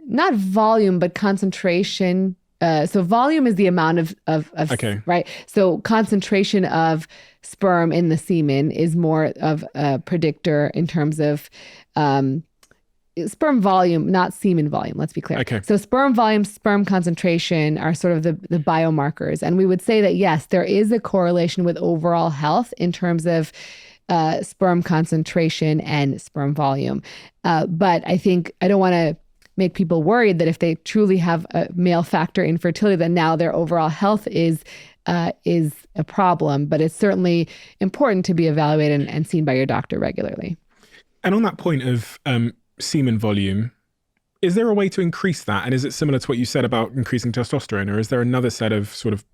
Not volume, but concentration. So volume is the amount of okay. Right? So concentration of sperm in the semen is more of a predictor in terms of sperm volume, not semen volume. Let's be clear. Okay. So sperm volume, sperm concentration are sort of the biomarkers. And we would say that, yes, there is a correlation with overall health in terms of sperm concentration and sperm volume. But I think I don't want to make people worried that if they truly have a male factor infertility, then now their overall health is a problem. But it's certainly important to be evaluated and seen by your doctor regularly. And on that point of semen volume, is there a way to increase that? And is it similar to what you said about increasing testosterone? Or is there another set of sort of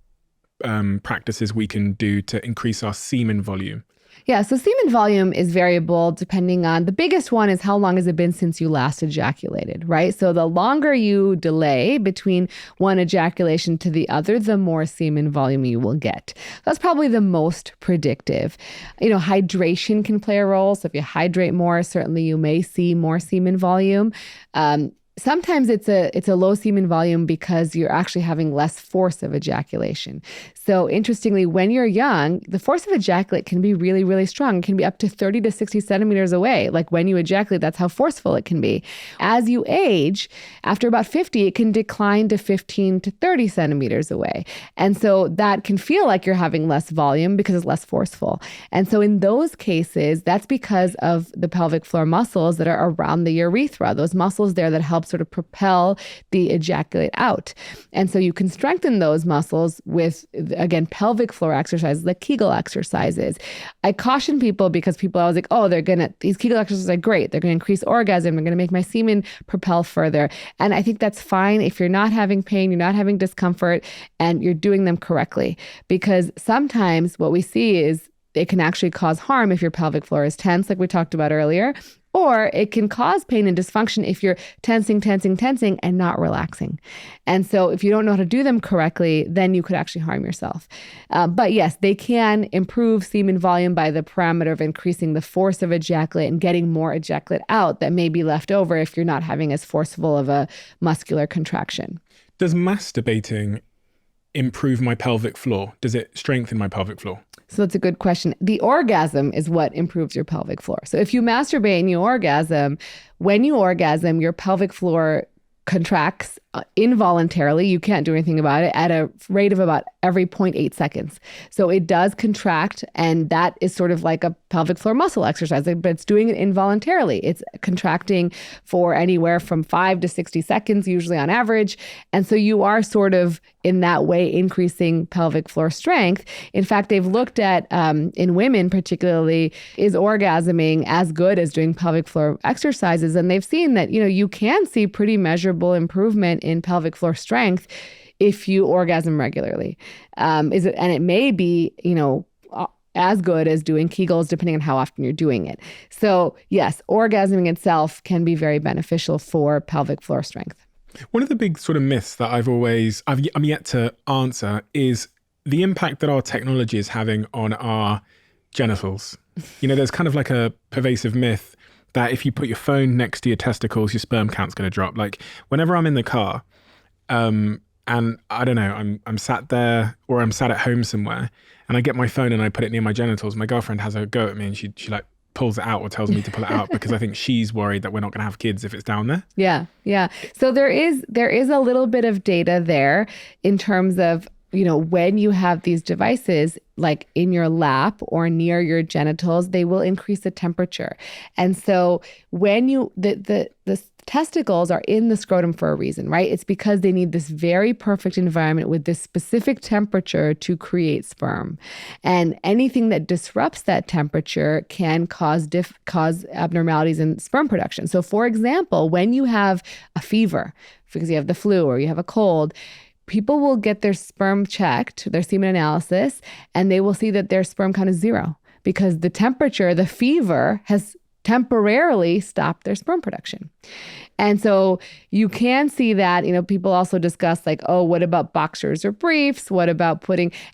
practices we can do to increase our semen volume? Yeah, so semen volume is variable depending on, the biggest one is how long has it been since you last ejaculated, right? So the longer you delay between one ejaculation to the other, the more semen volume you will get. That's probably the most predictive. Hydration can play a role. So if you hydrate more, certainly you may see more semen volume. Sometimes it's a low semen volume because you're actually having less force of ejaculation. So interestingly, when you're young, the force of ejaculate can be really, really strong. It can be up to 30 to 60 centimeters away. Like when you ejaculate, that's how forceful it can be. As you age, after about 50, it can decline to 15 to 30 centimeters away. And so that can feel like you're having less volume because it's less forceful. And so in those cases, that's because of the pelvic floor muscles that are around the urethra, those muscles there that help sort of propel the ejaculate out. And so you can strengthen those muscles with, again, pelvic floor exercises, like Kegel exercises. I caution people because people are always like, these Kegel exercises are great. They're going to increase orgasm. They're going to make my semen propel further. And I think that's fine if you're not having pain, you're not having discomfort, and you're doing them correctly. Because sometimes what we see is it can actually cause harm if your pelvic floor is tense, like we talked about earlier. Or it can cause pain and dysfunction if you're tensing, and not relaxing. And so if you don't know how to do them correctly, then you could actually harm yourself. But yes, they can improve semen volume by the parameter of increasing the force of ejaculate and getting more ejaculate out that may be left over if you're not having as forceful of a muscular contraction. Does masturbating improve my pelvic floor? Does it strengthen my pelvic floor? So that's a good question. The orgasm is what improves your pelvic floor. So if you masturbate and you orgasm, when you orgasm, your pelvic floor contracts involuntarily, you can't do anything about it, at a rate of about every 0.8 seconds. So it does contract, and that is sort of like a pelvic floor muscle exercise, but it's doing it involuntarily. It's contracting for anywhere from 5 to 60 seconds, usually on average. And so you are sort of in that way increasing pelvic floor strength. In fact, they've looked at, in women particularly, is orgasming as good as doing pelvic floor exercises? And they've seen that, you can see pretty measurable improvement in pelvic floor strength if you orgasm regularly. And it may be, as good as doing Kegels, depending on how often you're doing it. So yes, orgasming itself can be very beneficial for pelvic floor strength. One of the big sort of myths that I'm yet to answer is the impact that our technology is having on our genitals. There's kind of like a pervasive myth that if you put your phone next to your testicles, your sperm count's going to drop. Like whenever I'm in the car, and I don't know, I'm sat there or I'm sat at home somewhere and I get my phone and I put it near my genitals, my girlfriend has a go at me and she like pulls it out or tells me to pull it out because I think she's worried that we're not going to have kids if it's down there. Yeah. So there is a little bit of data there in terms of, when you have these devices like in your lap or near your genitals, they will increase the temperature. And so when the testicles are in the scrotum for a reason, right? It's because they need this very perfect environment with this specific temperature to create sperm. And anything that disrupts that temperature can cause abnormalities in sperm production. So for example, when you have a fever, because you have the flu or you have a cold, people will get their sperm checked, their semen analysis, and they will see that their sperm count is 0 because the temperature, the fever has temporarily stopped their sperm production. And so you can see that, people also discuss like, oh, what about boxers or briefs? What about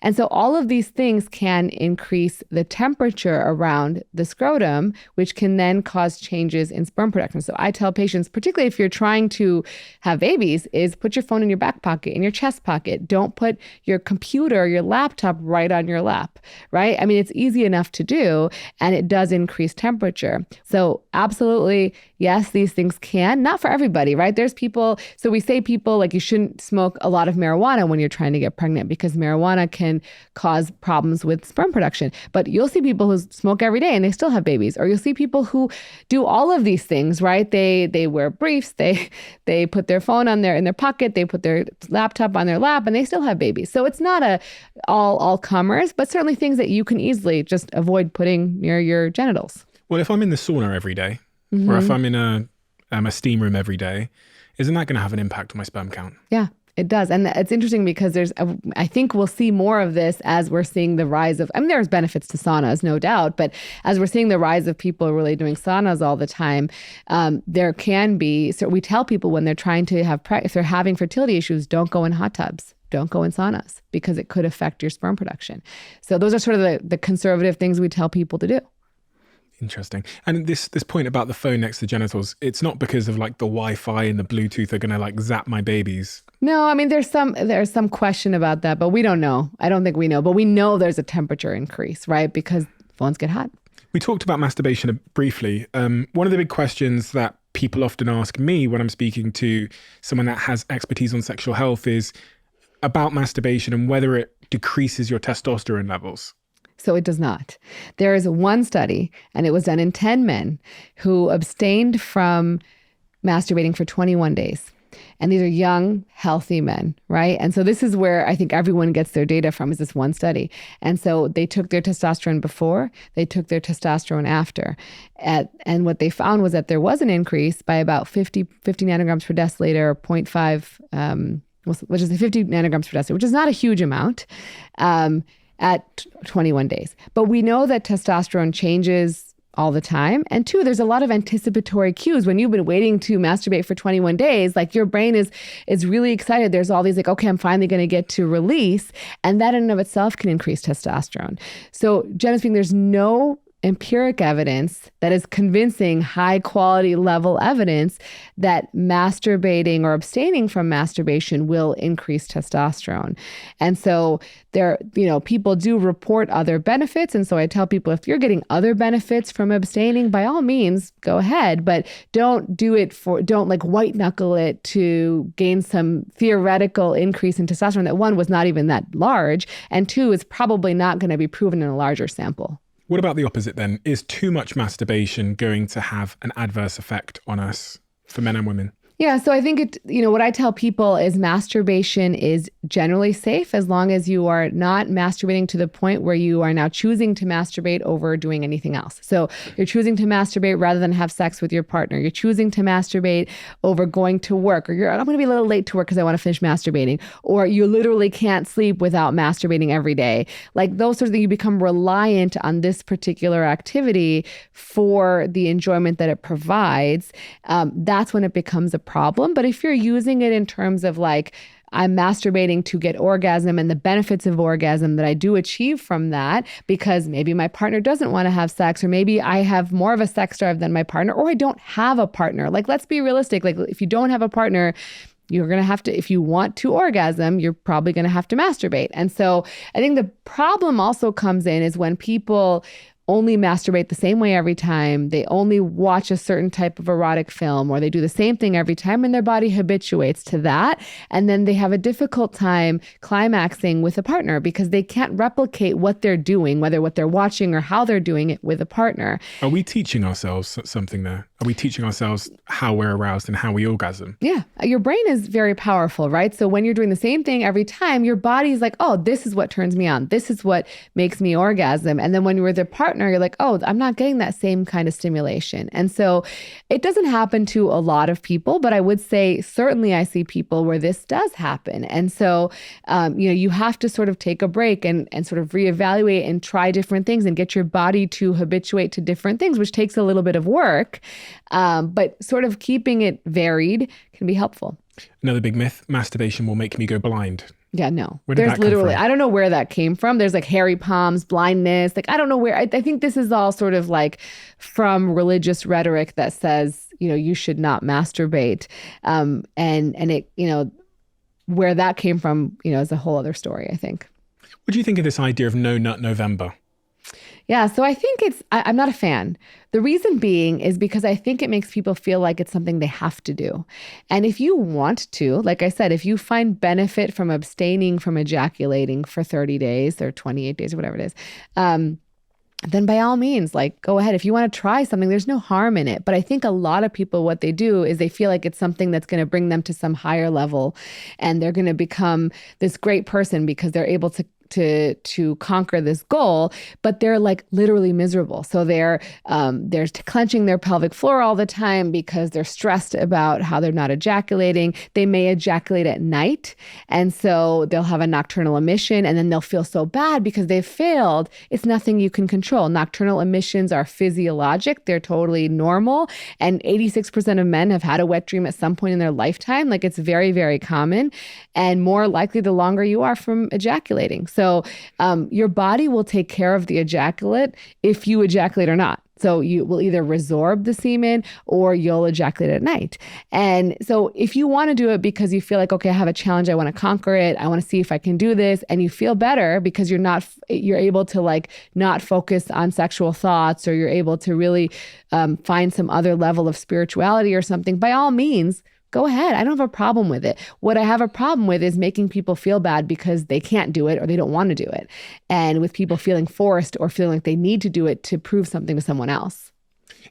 and so all of these things can increase the temperature around the scrotum, which can then cause changes in sperm production. So I tell patients, particularly if you're trying to have babies, is put your phone in your back pocket, in your chest pocket. Don't put your computer, your laptop right on your lap, right? I mean, it's easy enough to do, and it does increase temperature. So absolutely, yes, these things can, not for everybody, right? There's people, so we say people like you shouldn't smoke a lot of marijuana when you're trying to get pregnant because marijuana can cause problems with sperm production. But you'll see people who smoke every day and they still have babies. Or you'll see people who do all of these things, right? They wear briefs, they put their phone in their pocket, they put their laptop on their lap, and they still have babies. So it's not all comers, but certainly things that you can easily just avoid putting near your genitals. Well, if I'm in the sauna every day, or if I'm in a steam room every day, isn't that going to have an impact on my sperm count? Yeah, it does. And it's interesting because I think we'll see more of this as we're seeing the rise of, there's benefits to saunas, no doubt, but as we're seeing the rise of people really doing saunas all the time, there can be, so we tell people when they're trying to if they're having fertility issues, don't go in hot tubs. Don't go in saunas because it could affect your sperm production. So those are sort of the conservative things we tell people to do. Interesting. And this point about the phone next to genitals, it's not because of like the Wi-Fi and the Bluetooth are going to like zap my babies. No, there's some question about that, but we don't know. I don't think we know, but we know there's a temperature increase, right? Because phones get hot. We talked about masturbation briefly. One of the big questions that people often ask me when I'm speaking to someone that has expertise on sexual health is about masturbation and whether it decreases your testosterone levels. So it does not. There is one study, and it was done in 10 men who abstained from masturbating for 21 days. And these are young, healthy men, right? And so this is where I think everyone gets their data from, is this one study. And so they took their testosterone before, they took their testosterone after. And what they found was that there was an increase by about 50 nanograms per deciliter, or 0.5, which is 50 nanograms per deciliter, which is not a huge amount. At 21 days. But we know that testosterone changes all the time. And 2, there's a lot of anticipatory cues. When you've been waiting to masturbate for 21 days, like your brain is really excited. There's all these like, okay, I'm finally going to get to release. And that in and of itself can increase testosterone. So generally speaking, there's no empiric evidence that is convincing, high quality level evidence that masturbating or abstaining from masturbation will increase testosterone. And so there, people do report other benefits. And so I tell people, if you're getting other benefits from abstaining, by all means, go ahead, but don't like white knuckle it to gain some theoretical increase in testosterone that, one, was not even that large, and two, is probably not going to be proven in a larger sample. What about the opposite then? Is too much masturbation going to have an adverse effect on us for men and women? Yeah, so I think what I tell people is masturbation is generally safe as long as you are not masturbating to the point where you are now choosing to masturbate over doing anything else. So you're choosing to masturbate rather than have sex with your partner. You're choosing to masturbate over going to work, or I'm going to be a little late to work because I want to finish masturbating, or you literally can't sleep without masturbating every day. Like those sorts of things, you become reliant on this particular activity for the enjoyment that it provides. That's when it becomes a problem. But if you're using it in terms of like, I'm masturbating to get orgasm and the benefits of orgasm that I do achieve from that, because maybe my partner doesn't want to have sex, or maybe I have more of a sex drive than my partner, or I don't have a partner. Like, let's be realistic. Like, if you don't have a partner, you're going to have to, if you want to orgasm, you're probably going to have to masturbate. And so I think the problem also comes in is when people only masturbate the same way every time, they only watch a certain type of erotic film, or they do the same thing every time, and their body habituates to that. And then they have a difficult time climaxing with a partner because they can't replicate what they're doing, whether what they're watching or how they're doing it with a partner. Are we teaching ourselves something there? Are we teaching ourselves how we're aroused and how we orgasm? Yeah. Your brain is very powerful, right? So when you're doing the same thing every time, your body's like, oh, this is what turns me on. This is what makes me orgasm. And then when you're with a partner, you're like, oh, I'm not getting that same kind of stimulation. And so it doesn't happen to a lot of people, but I would say certainly I see people where this does happen. And so, you have to sort of take a break and sort of reevaluate and try different things and get your body to habituate to different things, which takes a little bit of work. But sort of keeping it varied can be helpful. Another big myth, masturbation will make me go blind. Yeah, no. Where did There's that come literally, from? I don't know where that came from. There's like hairy palms, blindness. Like, I don't know where. I think this is all sort of like from religious rhetoric that says, you should not masturbate. And it, where that came from, is a whole other story, I think. What do you think of this idea of No Nut November? Yeah, so I think I'm not a fan. The reason being is because I think it makes people feel like it's something they have to do. And if you want to, like I said, if you find benefit from abstaining from ejaculating for 30 days or 28 days or whatever it is, then by all means, like, go ahead. If you want to try something, there's no harm in it. But I think a lot of people, what they do is they feel like it's something that's going to bring them to some higher level, and they're going to become this great person because they're able to conquer this goal, but they're like literally miserable. So they're clenching their pelvic floor all the time because they're stressed about how they're not ejaculating. They may ejaculate at night, and so they'll have a nocturnal emission, and then they'll feel so bad because they've failed. It's nothing you can control. Nocturnal emissions are physiologic. They're totally normal, and 86% of men have had a wet dream at some point in their lifetime. Like, it's very, very common, and more likely the longer you are from ejaculating. So your body will take care of the ejaculate if you ejaculate or not. So you will either resorb the semen or you'll ejaculate at night. And so if you want to do it because you feel like, okay, I have a challenge, I want to conquer it, I want to see if I can do this, and you feel better because you're able to like not focus on sexual thoughts, or you're able to really find some other level of spirituality or something, by all means, go ahead. I don't have a problem with it. What I have a problem with is making people feel bad because they can't do it or they don't want to do it. And with people feeling forced or feeling like they need to do it to prove something to someone else.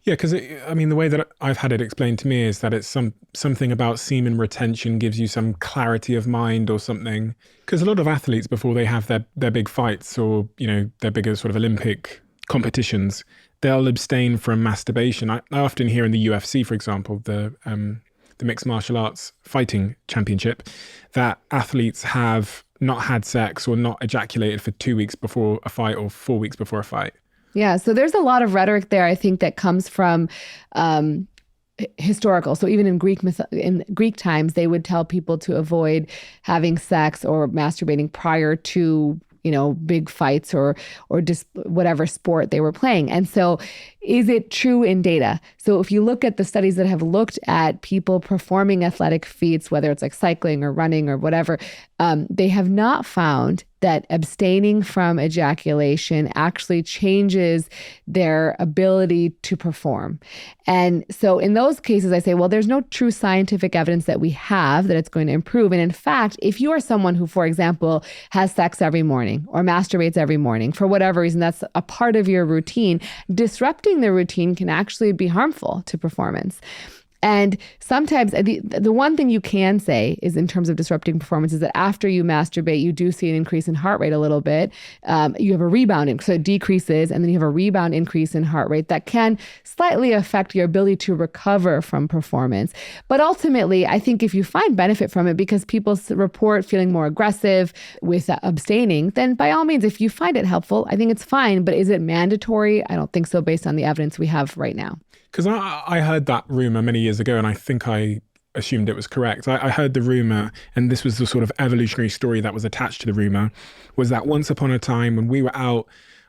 Yeah, because the way that I've had it explained to me is that it's something about semen retention gives you some clarity of mind or something. Because a lot of athletes, before they have their big fights or, their bigger sort of Olympic competitions, they'll abstain from masturbation. I often hear in the UFC, for example, the mixed martial arts fighting championship, that athletes have not had sex or not ejaculated for 2 weeks before a fight or 4 weeks before a fight. Yeah. So there's a lot of rhetoric there, I think, that comes from historical. So even in Greek times, they would tell people to avoid having sex or masturbating prior to big fights or just whatever sport they were playing. And so is it true in data? So if you look at the studies that have looked at people performing athletic feats, whether it's like cycling or running or whatever, they have not found that abstaining from ejaculation actually changes their ability to perform. And so in those cases, I say, well, there's no true scientific evidence that we have that it's going to improve. And in fact, if you are someone who, for example, has sex every morning or masturbates every morning, for whatever reason, that's a part of your routine, disrupting the routine can actually be harmful to performance. And sometimes the one thing you can say is in terms of disrupting performance is that after you masturbate, you do see an increase in heart rate a little bit. You have a rebound, so it decreases, and then you have a rebound increase in heart rate that can slightly affect your ability to recover from performance. But ultimately, I think if you find benefit from it because people report feeling more aggressive with abstaining, then by all means, if you find it helpful, I think it's fine. But is it mandatory? I don't think so based on the evidence we have right now. Because I heard that rumor many years ago, and I think I assumed it was correct. I heard the rumor, and this was the sort of evolutionary story that was attached to the rumor, was that once upon a time when we were out,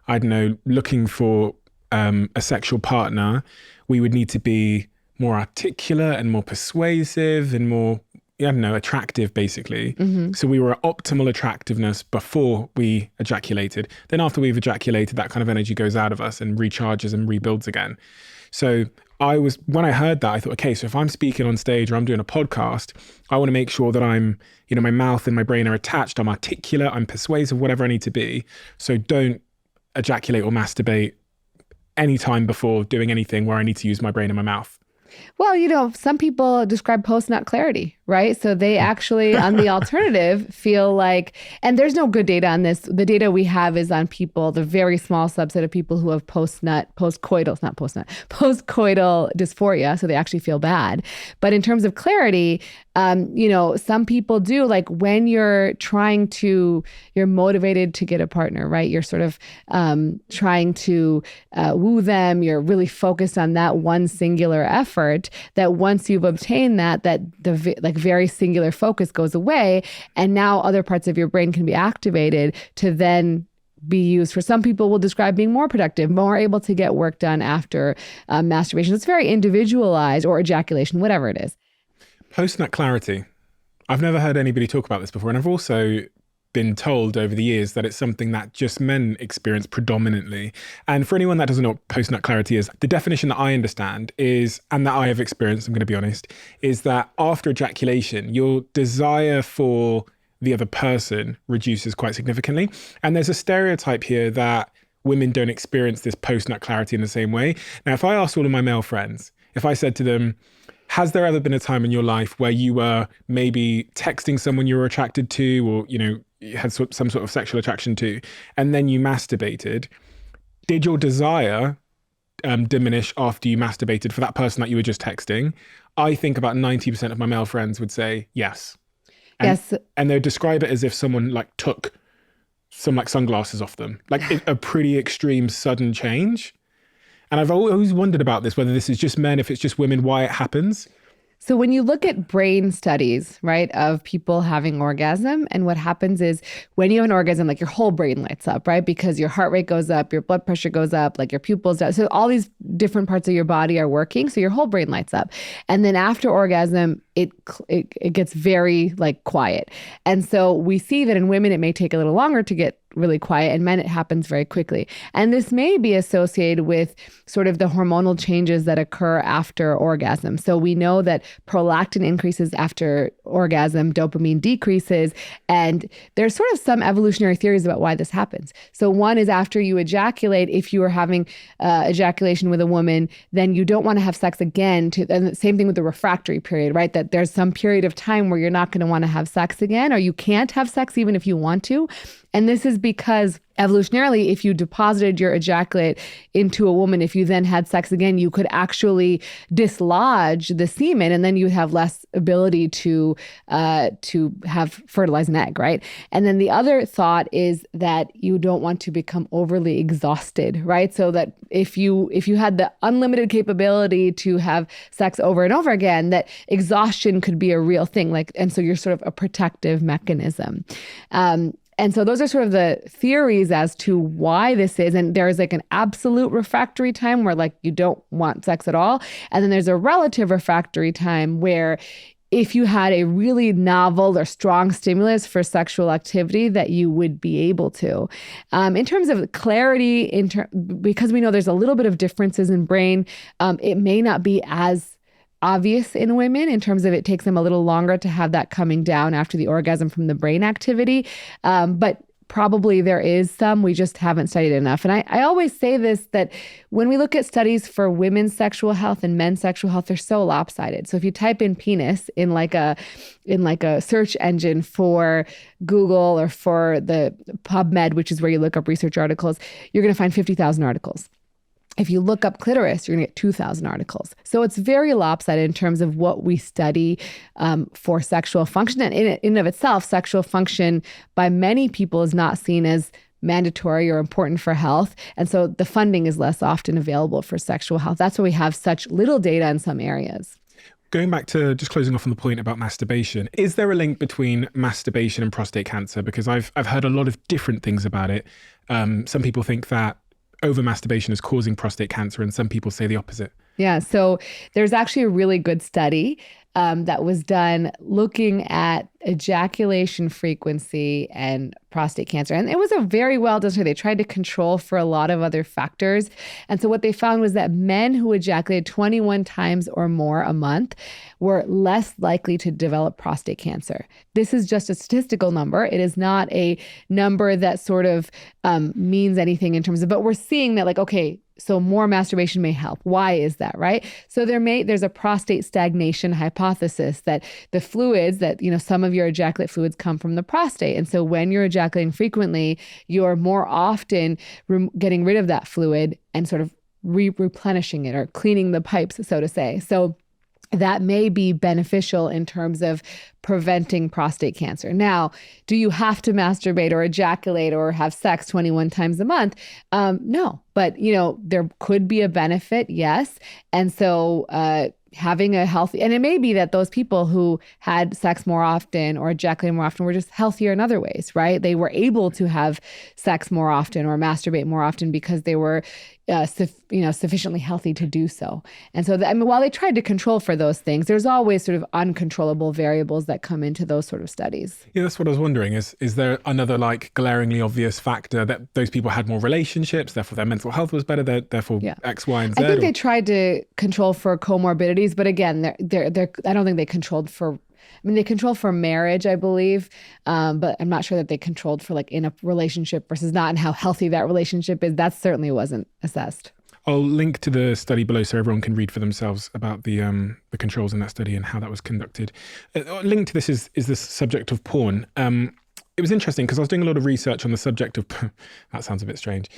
I don't know, looking for a sexual partner, we would need to be more articulate and more persuasive and more, I don't know, attractive, basically. Mm-hmm. So we were at optimal attractiveness before we ejaculated. Then after we've ejaculated, that kind of energy goes out of us and recharges and rebuilds again. So when I heard that, I thought, okay, so if I'm speaking on stage or I'm doing a podcast, I want to make sure that I'm, my mouth and my brain are attached, I'm articulate, I'm persuasive, whatever I need to be. So don't ejaculate or masturbate any time before doing anything where I need to use my brain and my mouth. Well, some people describe post-nut clarity, right? So they actually, on the alternative, feel like, and there's no good data on this. The data we have is on people, the very small subset of people who have post-coital dysphoria. So they actually feel bad. But in terms of clarity, some people do, like when you're motivated to get a partner, right? You're sort of trying to woo them. You're really focused on that one singular effort, that once you've obtained that the very singular focus goes away, and now other parts of your brain can be activated to then be used. For some people will describe being more productive, more able to get work done after masturbation. It's very individualized, or ejaculation, whatever it is. Post-nut clarity. I've never heard anybody talk about this before, and I've also been told over the years that it's something that just men experience predominantly. And for anyone that doesn't know what post-nut clarity is, the definition that I understand is, and that I have experienced, I'm going to be honest, is that after ejaculation, your desire for the other person reduces quite significantly. And there's a stereotype here that women don't experience this post-nut clarity in the same way. Now, if I asked all of my male friends, if I said to them, has there ever been a time in your life where you were maybe texting someone you were attracted to, or, you had some sort of sexual attraction to, and then you masturbated, did your desire diminish after you masturbated for that person that you were just texting? I think about 90% of my male friends would say yes. Yes. And they would describe it as if someone took some sunglasses off them, a pretty extreme sudden change. And I've always wondered about this, whether this is just men, if it's just women, why it happens. So when you look at brain studies, right, of people having orgasm, and what happens is when you have an orgasm, your whole brain lights up, right? Because your heart rate goes up, your blood pressure goes up, your pupils down. So all these different parts of your body are working. So your whole brain lights up. And then after orgasm, it gets very quiet. And so we see that in women, it may take a little longer to get really quiet, and men, it happens very quickly. And this may be associated with sort of the hormonal changes that occur after orgasm. So we know that prolactin increases after orgasm, dopamine decreases, and there's sort of some evolutionary theories about why this happens. So one is after you ejaculate, if you are having ejaculation with a woman, then you don't want to have sex again. And the same thing with the refractory period, right? That there's some period of time where you're not going to want to have sex again, or you can't have sex even if you want to. And this is because evolutionarily, if you deposited your ejaculate into a woman, if you then had sex again, you could actually dislodge the semen, and then you would have less ability to have fertilize an egg, right? And then the other thought is that you don't want to become overly exhausted, right? So that if you had the unlimited capability to have sex over and over again, that exhaustion could be a real thing, and so you're sort of a protective mechanism. And so those are sort of the theories as to why this is. And there's like an absolute refractory time where like you don't want sex at all. And then there's a relative refractory time where if you had a really novel or strong stimulus for sexual activity that you would be able to. In terms of clarity, because we know there's a little bit of differences in brain, it may not be as obvious in women in terms of it takes them a little longer to have that coming down after the orgasm from the brain activity. But probably there is some, we just haven't studied enough. And I always say this, that when we look at studies for women's sexual health and men's sexual health, they're so lopsided. So if you type in penis in like a search engine for Google or for the PubMed, which is where you look up research articles, you're going to find 50,000 articles. If you look up clitoris, you're going to get 2,000 articles. So it's very lopsided in terms of what we study for sexual function. And in and of itself, sexual function by many people is not seen as mandatory or important for health. And so the funding is less often available for sexual health. That's why we have such little data in some areas. Going back to just closing off on the point about masturbation, is there a link between masturbation and prostate cancer? Because I've heard a lot of different things about it. Some people think that over masturbation is causing prostate cancer, and some people say the opposite. Yeah, so there's actually a really good study that was done looking at ejaculation frequency and prostate cancer. And it was a very well done study. They tried to control for a lot of other factors. And so what they found was that men who ejaculated 21 times or more a month were less likely to develop prostate cancer. This is just a statistical number. It is not a number that sort of means anything in terms of, but we're seeing that like, okay, so more masturbation may help. Why is that, right? So there's a prostate stagnation hypothesis that the fluids that, some of your ejaculate fluids come from the prostate. And so when you're ejaculating frequently, you're more often getting rid of that fluid and sort of replenishing it or cleaning the pipes, so to say. So that may be beneficial in terms of preventing prostate cancer. Now, do you have to masturbate or ejaculate or have sex 21 times a month? No, but there could be a benefit, yes. And so having a healthy, and it may be that those people who had sex more often or ejaculated more often were just healthier in other ways, right? They were able to have sex more often or masturbate more often because they were sufficiently healthy to do so. And so, while they tried to control for those things, there's always sort of uncontrollable variables that come into those sort of studies. Yeah, that's what I was wondering. Is there another like glaringly obvious factor that those people had more relationships, therefore their mental health was better, therefore X, Y, and Z? I think they tried to control for comorbidities, but again, I don't think they controlled for. They controlled for marriage, I believe, but I'm not sure that they controlled for like in a relationship versus not and how healthy that relationship is. That certainly wasn't assessed. I'll link to the study below so everyone can read for themselves about the controls in that study and how that was conducted. Linked to this is the subject of porn. It was interesting because I was doing a lot of research on the subject of, that sounds a bit strange.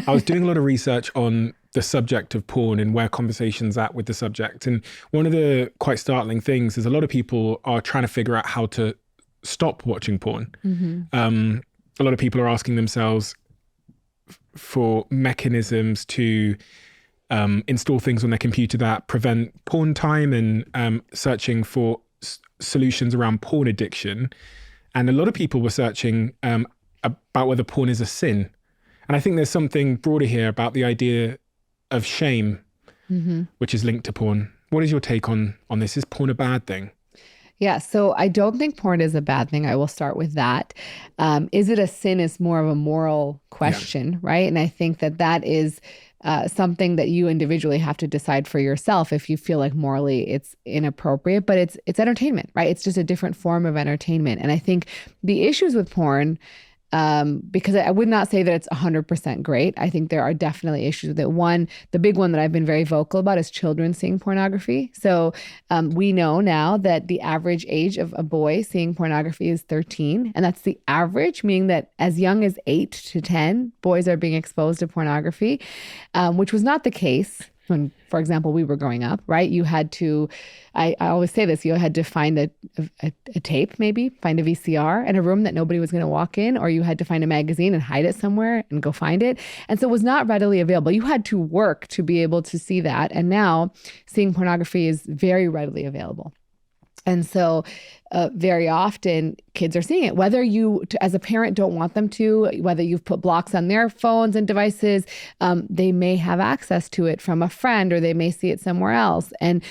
I was doing a lot of research on the subject of porn and where conversations at with the subject. And one of the quite startling things is a lot of people are trying to figure out how to stop watching porn. Mm-hmm. A lot of people are asking themselves for mechanisms to install things on their computer that prevent porn time and searching for solutions around porn addiction. And a lot of people were searching about whether porn is a sin. And I think there's something broader here about the idea of shame, mm-hmm. which is linked to porn. What is your take on this? Is porn a bad thing? Yeah, so I don't think porn is a bad thing. I will start with that. Is it a sin is more of a moral question, right? And I think that is something that you individually have to decide for yourself if you feel like morally it's inappropriate, but it's entertainment, right? It's just a different form of entertainment. And I think the issues with porn, because I would not say that it's 100% great. I think there are definitely issues with it. One, the big one that I've been very vocal about is children seeing pornography. So we know now that the average age of a boy seeing pornography is 13. And that's the average, meaning that as young as 8 to 10, boys are being exposed to pornography, which was not the case when, for example, we were growing up, right? You had to, I always say this, you had to find a tape, maybe find a VCR in a room that nobody was going to walk in, or you had to find a magazine and hide it somewhere and go find it. And so it was not readily available. You had to work to be able to see that. And now seeing pornography is very readily available. And so very often kids are seeing it, whether you, as a parent, don't want them to, whether you've put blocks on their phones and devices, they may have access to it from a friend, or they may see it somewhere else. And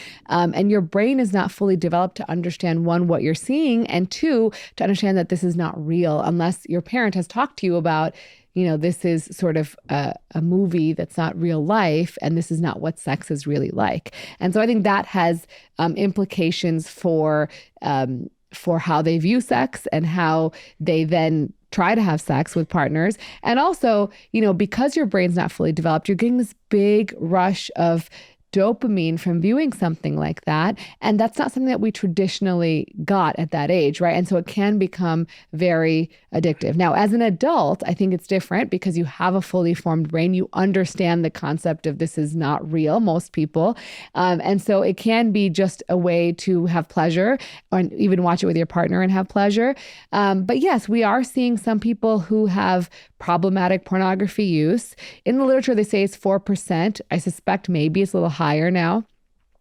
your brain is not fully developed to understand, one, what you're seeing, and two, to understand that this is not real unless your parent has talked to you about, this is sort of a movie that's not real life, and this is not what sex is really like. And so I think that has implications for how they view sex and how they then try to have sex with partners. And also, because your brain's not fully developed, you're getting this big rush of dopamine from viewing something like that. And that's not something that we traditionally got at that age, right? And so it can become very addictive. Now, as an adult, I think it's different because you have a fully formed brain. You understand the concept of this is not real, most people. And so it can be just a way to have pleasure, or even watch it with your partner and have pleasure. But yes, we are seeing some people who have problematic pornography use. In the literature, they say it's 4%. I suspect maybe it's a little higher now,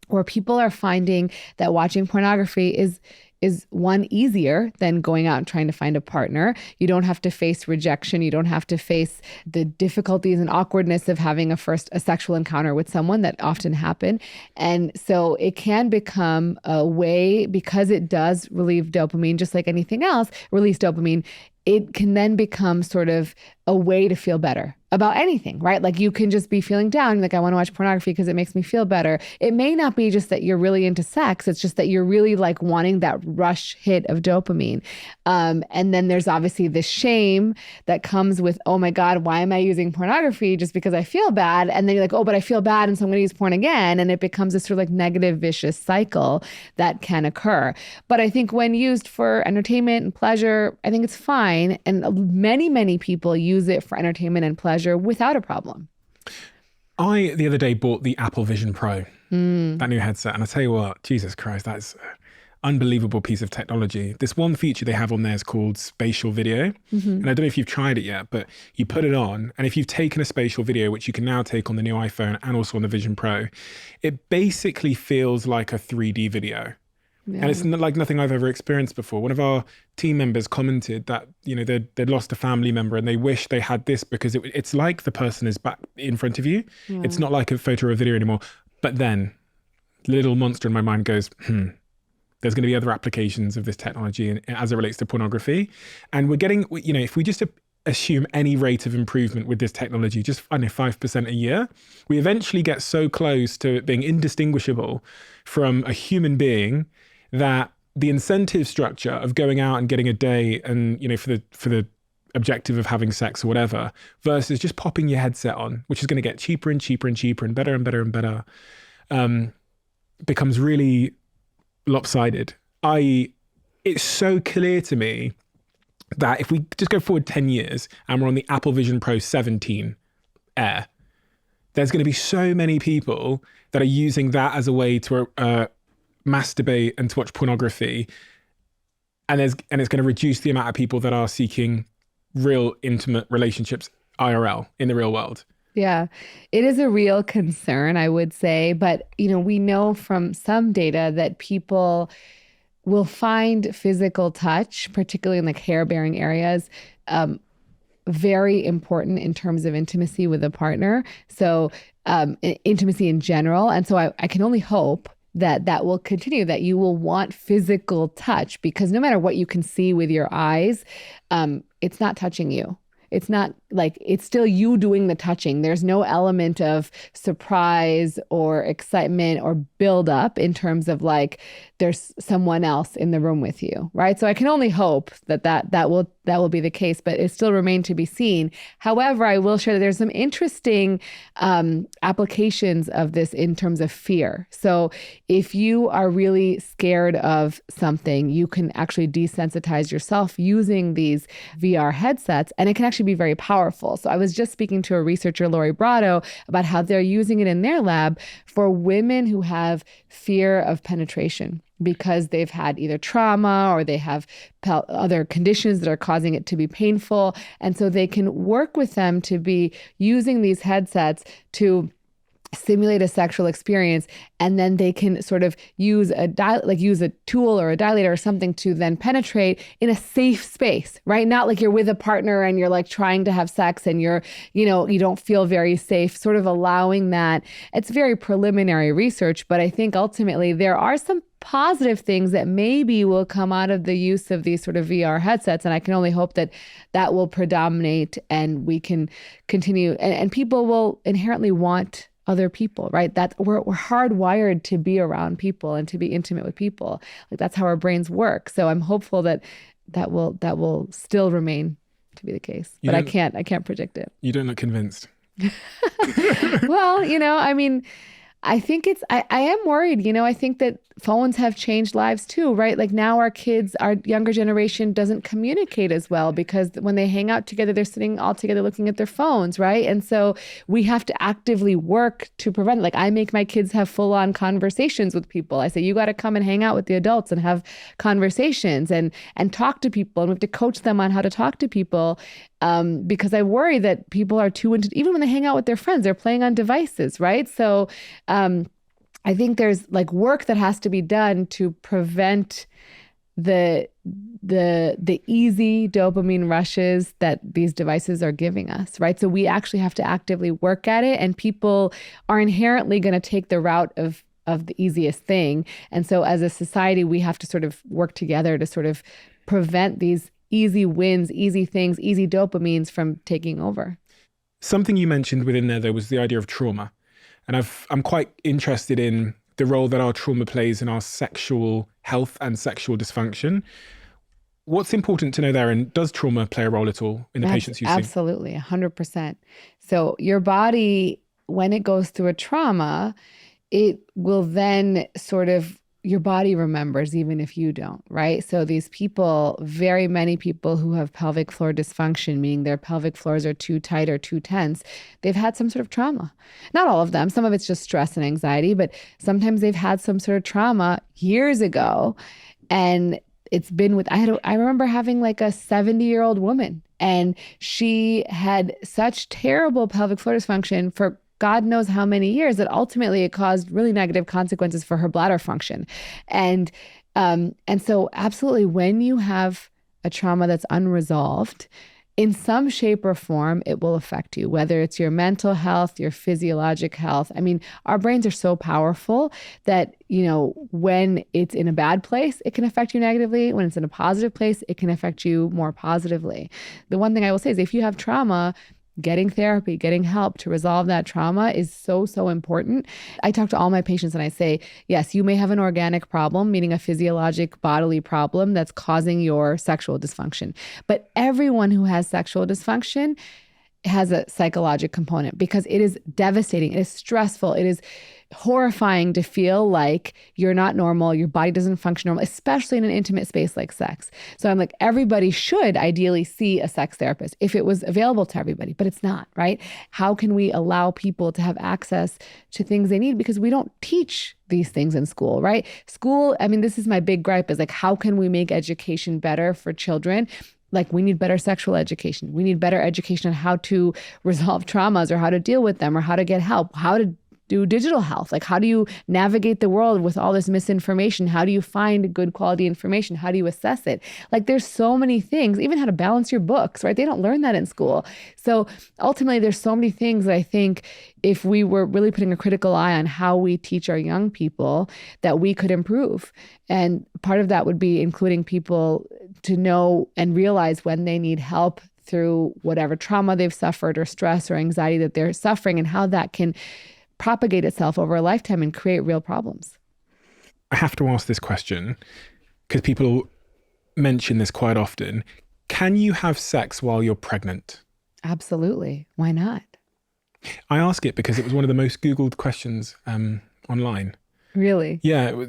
where people are finding that watching pornography is one, easier than going out and trying to find a partner. You don't have to face rejection. You don't have to face the difficulties and awkwardness of having a sexual encounter with someone that often happen. And so it can become a way, because it does relieve dopamine, just like anything else, release dopamine. It can then become sort of a way to feel better about anything, right? Like you can just be feeling down, like I want to watch pornography because it makes me feel better. It may not be just that you're really into sex. It's just that you're really like wanting that rush hit of dopamine. And then there's obviously the shame that comes with, oh my God, why am I using pornography just because I feel bad? And then you're like, oh, but I feel bad, and so I'm going to use porn again. And it becomes this sort of like negative, vicious cycle that can occur. But I think when used for entertainment and pleasure, I think it's fine. And many, many people use it for entertainment and pleasure without a problem. I, the other day, bought the Apple Vision Pro, that new headset. And I tell you what, Jesus Christ, that's an unbelievable piece of technology. This one feature they have on there is called spatial video. And I don't know if you've tried it yet, but you put it on, and if you've taken a spatial video, which you can now take on the new iPhone and also on the Vision Pro, it basically feels like a 3D video. Yeah. And it's like nothing I've ever experienced before. One of our team members commented that, they'd lost a family member and they wish they had this because it's like the person is back in front of you. Yeah. It's not like a photo or a video anymore. But then the little monster in my mind goes, there's going to be other applications of this technology as it relates to pornography. And we're getting, if we just assume any rate of improvement with this technology, just 5% a year, we eventually get so close to it being indistinguishable from a human being that the incentive structure of going out and getting a day and, for the objective of having sex or whatever, versus just popping your headset on, which is going to get cheaper and cheaper and cheaper and better and better and better, becomes really lopsided. It's so clear to me that if we just go forward 10 years and we're on the Apple Vision Pro 17 Air, there's going to be so many people that are using that as a way to masturbate and to watch pornography, and it's going to reduce the amount of people that are seeking real intimate relationships IRL in the real world. Yeah, it is a real concern, I would say. But, we know from some data that people will find physical touch, particularly in like hair-bearing areas, very important in terms of intimacy with a partner. So intimacy in general. And so I can only hope that will continue, that you will want physical touch, because no matter what you can see with your eyes, it's not touching you. It's not like, it's still you doing the touching. There's no element of surprise or excitement or build up in terms of like, there's someone else in the room with you, right? So I can only hope that will be the case, but it still remains to be seen. However, I will share that there's some interesting applications of this in terms of fear. So if you are really scared of something, you can actually desensitize yourself using these VR headsets, and it can actually be very powerful. So I was just speaking to a researcher, Lori Brado, about how they're using it in their lab for women who have fear of penetration, because they've had either trauma or they have other conditions that are causing it to be painful. And so they can work with them to be using these headsets to simulate a sexual experience, and then they can sort of use use a tool or a dilator or something to then penetrate in a safe space, right? Not like you're with a partner and you're like trying to have sex and you're, you don't feel very safe, sort of allowing that. It's very preliminary research, but I think ultimately there are some positive things that maybe will come out of the use of these sort of VR headsets. And I can only hope that that will predominate and we can continue, and people will inherently want other people, right? We're hardwired to be around people and to be intimate with people. Like that's how our brains work. So I'm hopeful that will still remain to be the case. But I can't predict it. You don't look convinced. Well, I mean, I think I am worried, I think that phones have changed lives too, right? Like now our younger generation doesn't communicate as well because when they hang out together, they're sitting all together looking at their phones, right? And so we have to actively work to prevent it. Like I make my kids have full on conversations with people. I say, you got to come and hang out with the adults and have conversations and talk to people. And we have to coach them on how to talk to people. Because I worry that people are too into, even when they hang out with their friends, they're playing on devices, right? So I think there's like work that has to be done to prevent the easy dopamine rushes that these devices are giving us, right? So we actually have to actively work at it, and people are inherently going to take the route of the easiest thing. And so as a society, we have to sort of work together to sort of prevent these easy wins, easy things, easy dopamines from taking over. Something you mentioned within there, though, was the idea of trauma. And I'm quite interested in the role that our trauma plays in our sexual health and sexual dysfunction. What's important to know there, and does trauma play a role at all in the patients you see? Absolutely, 100%. So your body, when it goes through a trauma, it will then sort of, your body remembers even if you don't, right? So these people, very many people who have pelvic floor dysfunction, meaning their pelvic floors are too tight or too tense, they've had some sort of trauma. Not all of them. Some of it's just stress and anxiety, but sometimes they've had some sort of trauma years ago. And it's been I remember having like a 70-year-old woman, and she had such terrible pelvic floor dysfunction for God knows how many years that ultimately it caused really negative consequences for her bladder function. And so absolutely, when you have a trauma that's unresolved, in some shape or form, it will affect you, whether it's your mental health, your physiologic health. I mean, our brains are so powerful that, when it's in a bad place, it can affect you negatively. When it's in a positive place, it can affect you more positively. The one thing I will say is if you have trauma, getting therapy, getting help to resolve that trauma is so, so important. I talk to all my patients and I say, yes, you may have an organic problem, meaning a physiologic bodily problem that's causing your sexual dysfunction. But everyone who has sexual dysfunction has a psychological component because it is devastating. It is stressful. It is horrifying to feel like you're not normal, your body doesn't function normal, especially in an intimate space like sex. So I'm like, everybody should ideally see a sex therapist if it was available to everybody, but it's not, right? How can we allow people to have access to things they need? Because we don't teach these things in school, right? School, I mean, this is my big gripe, is like, how can we make education better for children? Like, we need better sexual education. We need better education on how to resolve traumas or how to deal with them or how to get help, how to do digital health. Like, how do you navigate the world with all this misinformation? How do you find good quality information? How do you assess it? Like, there's so many things, even how to balance your books, right? They don't learn that in school. So ultimately, there's so many things that I think if we were really putting a critical eye on how we teach our young people, that we could improve. And part of that would be including people to know and realize when they need help through whatever trauma they've suffered or stress or anxiety that they're suffering, and how that can propagate itself over a lifetime and create real problems. I have to ask this question because people mention this quite often. Can you have sex while you're pregnant? Absolutely. Why not? I ask it because it was one of the most Googled questions online. Really? Yeah.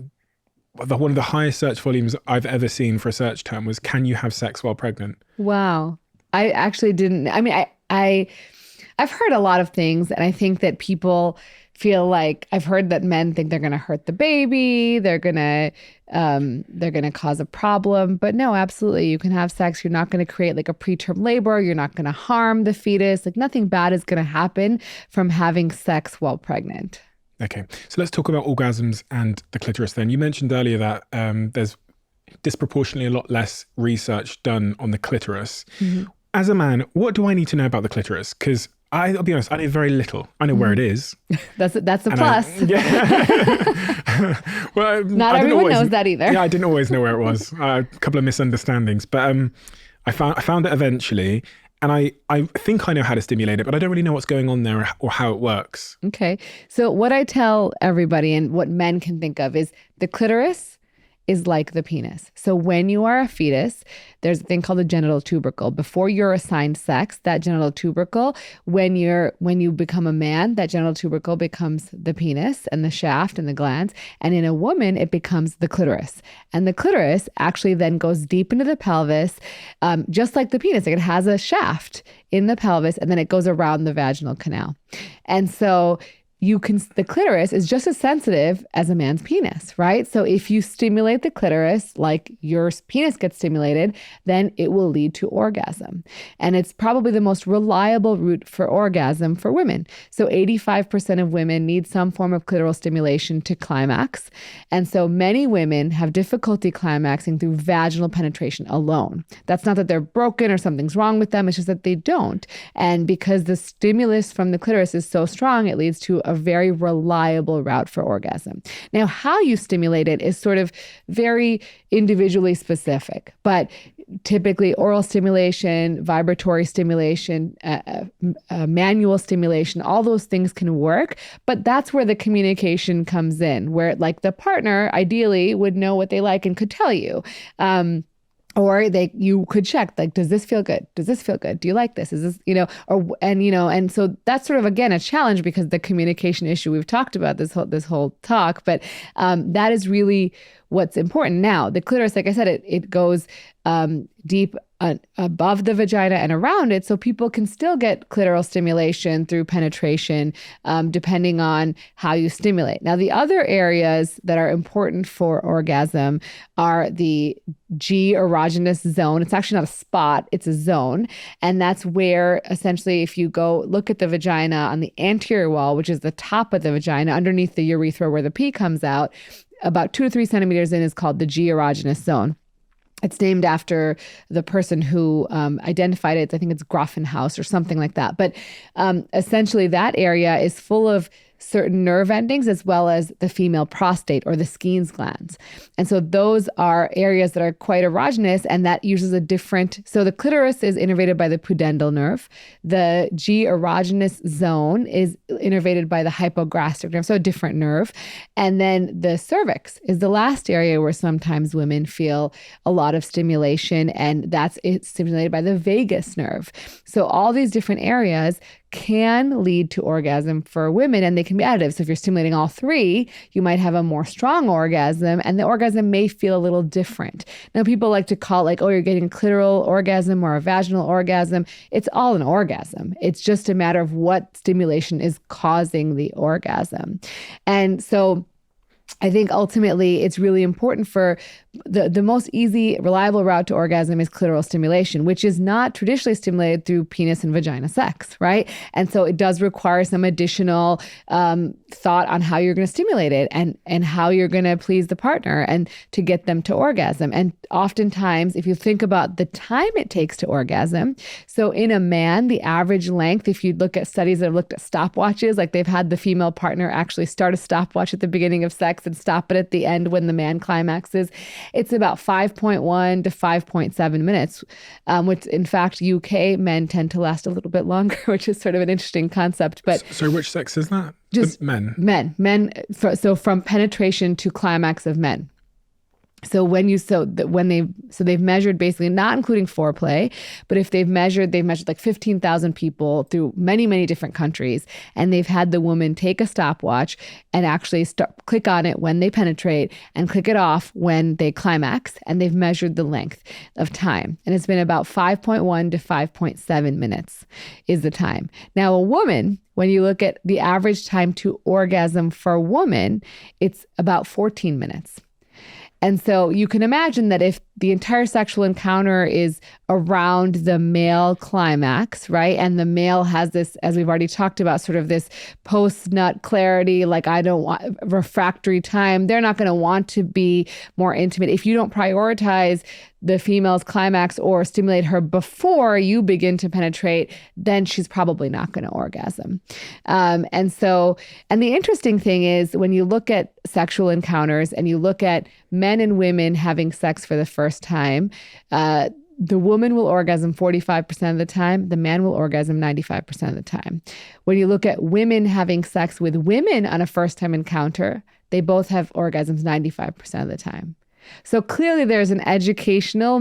One of the highest search volumes I've ever seen for a search term was, can you have sex while pregnant? Wow. I actually didn't. I mean, I've heard a lot of things, and I think that people feel like I've heard that men think they're going to hurt the baby, they're going to cause a problem. But no, absolutely, you can have sex. You're not going to create like a preterm labor. You're not going to harm the fetus. Like nothing bad is going to happen from having sex while pregnant. Okay, so let's talk about orgasms and the clitoris then. You mentioned earlier that there's disproportionately a lot less research done on the clitoris. As a man, what do I need to know about the clitoris? Because I'll be honest, I know very little. I know where it is. That's a plus. Well, not everyone knows that either. Yeah, I didn't always know where it was. A couple of misunderstandings, but I found it eventually. And I think I know how to stimulate it, but I don't really know what's going on there or how it works. Okay. So what I tell everybody and what men can think of is the clitoris is like the penis. So when you are a fetus, there's a thing called the genital tubercle. Before you're assigned sex, that genital tubercle, when you become a man, that genital tubercle becomes the penis and the shaft and the glands. And in a woman, it becomes the clitoris. And the clitoris actually then goes deep into the pelvis, just like the penis. Like it has a shaft in the pelvis, and then it goes around the vaginal canal. And so the clitoris is just as sensitive as a man's penis, right? So if you stimulate the clitoris like your penis gets stimulated, then it will lead to orgasm. And it's probably the most reliable route for orgasm for women. So 85% of women need some form of clitoral stimulation to climax. And so many women have difficulty climaxing through vaginal penetration alone. That's not that they're broken or something's wrong with them. It's just that they don't. And because the stimulus from the clitoris is so strong, it leads to a very reliable route for orgasm. Now, how you stimulate it is sort of very individually specific, but typically oral stimulation, vibratory stimulation, manual stimulation, all those things can work, but that's where the communication comes in, where like the partner ideally would know what they like and could tell you. Or you could check, like, does this feel good? Does this feel good? Do you like this? Is this, and so that's sort of, again, a challenge because the communication issue we've talked about this whole talk, but that is really what's important. Now, the clitoris, like I said, it goes deep above the vagina and around it. So people can still get clitoral stimulation through penetration, depending on how you stimulate. Now, the other areas that are important for orgasm are the G erogenous zone. It's actually not a spot, it's a zone. And that's where essentially if you go look at the vagina on the anterior wall, which is the top of the vagina, underneath the urethra where the pee comes out, about 2 to 3 centimeters in is called the G erogenous zone. It's named after the person who identified it. I think it's Grafenhaus or something like that. But essentially that area is full of certain nerve endings as well as the female prostate or the Skene's glands. And so those are areas that are quite erogenous, and that uses so the clitoris is innervated by the pudendal nerve. The G erogenous zone is innervated by the hypogastric nerve, so a different nerve. And then the cervix is the last area where sometimes women feel a lot of stimulation, and it's stimulated by the vagus nerve. So all these different areas can lead to orgasm for women, and they can be additive. So if you're stimulating all three, you might have a more strong orgasm, and the orgasm may feel a little different. Now, people like to call it like, oh, you're getting a clitoral orgasm or a vaginal orgasm. It's all an orgasm. It's just a matter of what stimulation is causing the orgasm. And so I think ultimately it's really important for the most easy, reliable route to orgasm is clitoral stimulation, which is not traditionally stimulated through penis and vagina sex, right? And so it does require some additional thought on how you're going to stimulate it and how you're going to please the partner and to get them to orgasm. And oftentimes, if you think about the time it takes to orgasm, so in a man, the average length, if you look at studies that have looked at stopwatches, like they've had the female partner actually start a stopwatch at the beginning of sex and stop it at the end when the man climaxes, it's about 5.1 to 5.7 minutes, which in fact, UK men tend to last a little bit longer, which is sort of an interesting concept. But so which sex is that? Just men. Men. So from penetration to climax of men. So they've measured, basically not including foreplay, but if they've measured like 15,000 people through many, many different countries, and they've had the woman take a stopwatch and actually click on it when they penetrate and click it off when they climax, and they've measured the length of time. And it's been about 5.1 to 5.7 minutes is the time. Now, a woman, when you look at the average time to orgasm for a woman, it's about 14 minutes. And so you can imagine that if the entire sexual encounter is around the male climax, right? And the male has this, as we've already talked about, sort of this post-nut clarity, like I don't want refractory time. They're not going to want to be more intimate. If you don't prioritize the female's climax or stimulate her before you begin to penetrate, then she's probably not going to orgasm. And the interesting thing is when you look at sexual encounters and you look at men and women having sex for the first time, the woman will orgasm 45% of the time. The man will orgasm 95% of the time. When you look at women having sex with women on a first-time encounter, they both have orgasms 95% of the time. So clearly there's an educational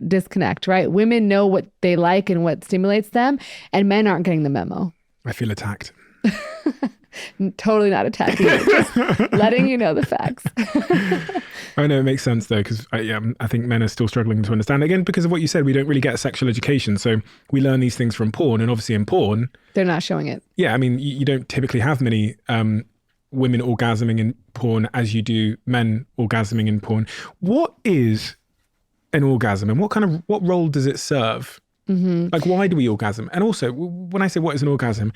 disconnect, right? Women know what they like and what stimulates them, and men aren't getting the memo. I feel attacked. Totally not attacking you, just letting you know the facts. I know, it makes sense though, because I think men are still struggling to understand. Again, because of what you said, we don't really get a sexual education. So we learn these things from porn, and obviously in porn, they're not showing it. Yeah, I mean, you don't typically have many women orgasming in porn as you do men orgasming in porn. What is an orgasm, and what role does it serve? Mm-hmm. Like, why do we orgasm? And also, when I say what is an orgasm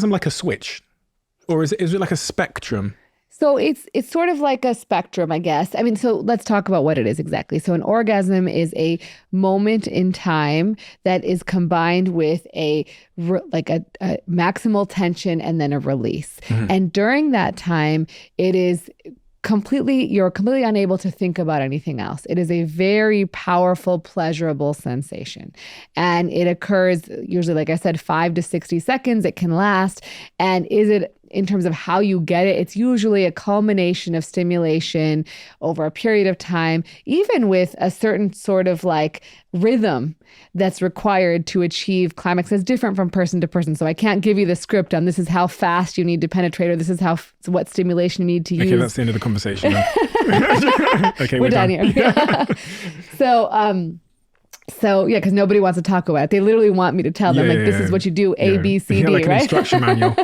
like a switch, or is it like a spectrum? So it's sort of like a spectrum, I guess. I mean, so let's talk about what it is exactly. So an orgasm is a moment in time that is combined with a maximal tension and then a release. Mm-hmm. And during that time, you're completely unable to think about anything else. It is a very powerful, pleasurable sensation. And it occurs usually, like I said, 5 to 60 seconds. It can last. And in terms of how you get it, it's usually a culmination of stimulation over a period of time, even with a certain sort of like rhythm that's required to achieve climax. It's different from person to person. So I can't give you the script on this is how fast you need to penetrate, or this is what stimulation you need to use. Okay, that's the end of the conversation. Okay, we're done here. Yeah. So yeah, because nobody wants to talk about it. They literally want me to tell them this is what you do, A, B, C, D, like right? An instruction manual.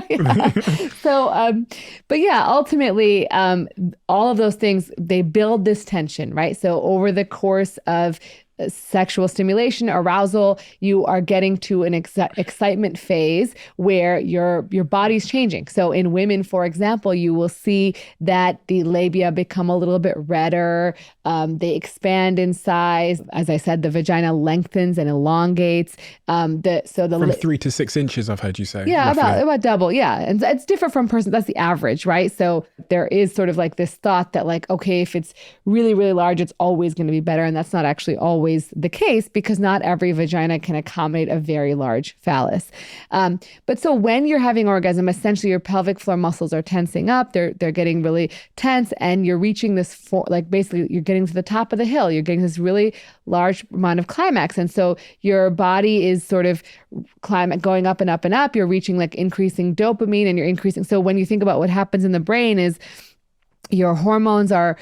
So, but yeah, ultimately, all of those things, they build this tension, right? So over the course of sexual stimulation, arousal, you are getting to an excitement phase where your body's changing. So in women, for example, you will see that the labia become a little bit redder. They expand in size. As I said, the vagina lengthens and elongates. From 3 to 6 inches, I've heard you say. Yeah, roughly. about double. Yeah. And it's different from person. That's the average, right? So there is sort of like this thought that like, okay, if it's really, really large, it's always going to be better. And that's not actually always the case, because not every vagina can accommodate a very large phallus. But so when you're having orgasm, essentially your pelvic floor muscles are tensing up. They're getting really tense, and you're reaching this basically you're getting to the top of the hill. You're getting this really large amount of climax, and so your body is sort of going up and up and up. You're reaching like increasing dopamine, and you're increasing. So when you think about what happens in the brain is your hormones are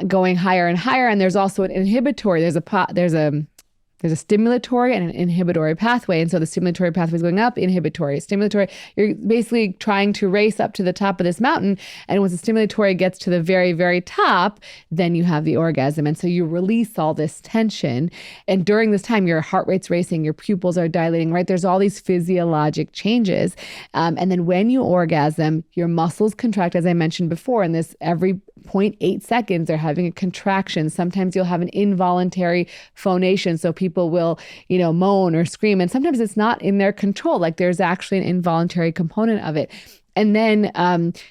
going higher and higher, and there's also an inhibitory. There's a stimulatory and an inhibitory pathway, and so the stimulatory pathway is going up, stimulatory. You're basically trying to race up to the top of this mountain, and once the stimulatory gets to the very, very top, then you have the orgasm, and so you release all this tension. And during this time, your heart rate's racing, your pupils are dilating, right? There's all these physiologic changes, and then when you orgasm, your muscles contract, as I mentioned before, and this every 0.8 seconds they're having a contraction. Sometimes you'll have an involuntary phonation, so people will, moan or scream, and sometimes it's not in their control. Like there's actually an involuntary component of it. And then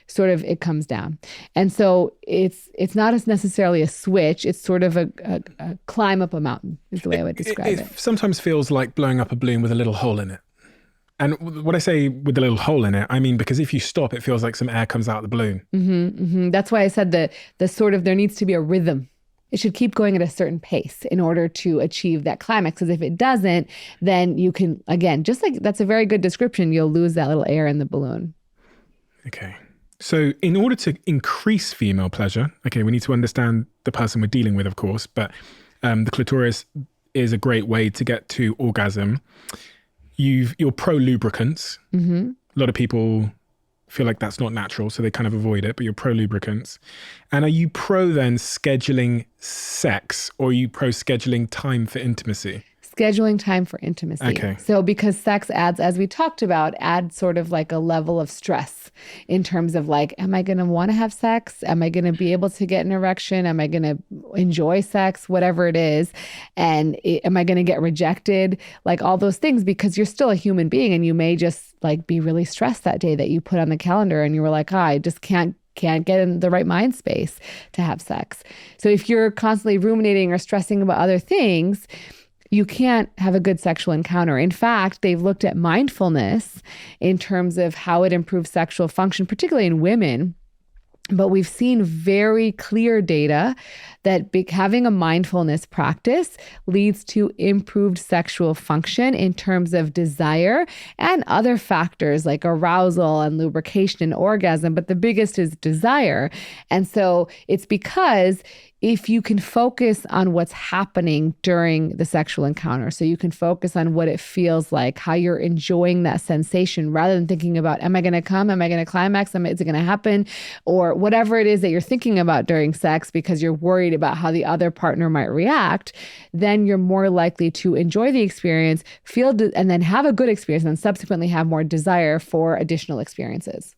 sort of it comes down. And so it's not as necessarily a switch. It's sort of a climb up a mountain is the way I would describe it. It sometimes feels like blowing up a balloon with a little hole in it. And what I say with the little hole in it, I mean, because if you stop, it feels like some air comes out of the balloon. That's why I said that there needs to be a rhythm. It should keep going at a certain pace in order to achieve that climax. Because if it doesn't, then you can, again, just like that's a very good description, you'll lose that little air in the balloon. Okay. So in order to increase female pleasure, okay, we need to understand the person we're dealing with, of course, but the clitoris is a great way to get to orgasm. You're pro lubricants. A lot of people feel like that's not natural, so they kind of avoid it, but you're pro lubricants. And are you pro then scheduling sex, or are you pro scheduling time for intimacy? Scheduling time for intimacy. Okay. So because sex adds, as we talked about, adds sort of like a level of stress in terms of like, am I going to want to have sex? Am I going to be able to get an erection? Am I going to enjoy sex? Whatever it is. And am I going to get rejected? Like all those things, because you're still a human being and you may just like be really stressed that day that you put on the calendar and you were like, I just can't get in the right mind space to have sex. So if you're constantly ruminating or stressing about other things, you can't have a good sexual encounter. In fact, they've looked at mindfulness in terms of how it improves sexual function, particularly in women. But we've seen very clear data that having a mindfulness practice leads to improved sexual function in terms of desire and other factors like arousal and lubrication and orgasm. But the biggest is desire. And so it's because if you can focus on what's happening during the sexual encounter, so you can focus on what it feels like, how you're enjoying that sensation rather than thinking about, am I going to come? Am I going to climax? Is it going to happen? Or whatever it is that you're thinking about during sex because you're worried about how the other partner might react, then you're more likely to enjoy the experience, and then have a good experience and subsequently have more desire for additional experiences.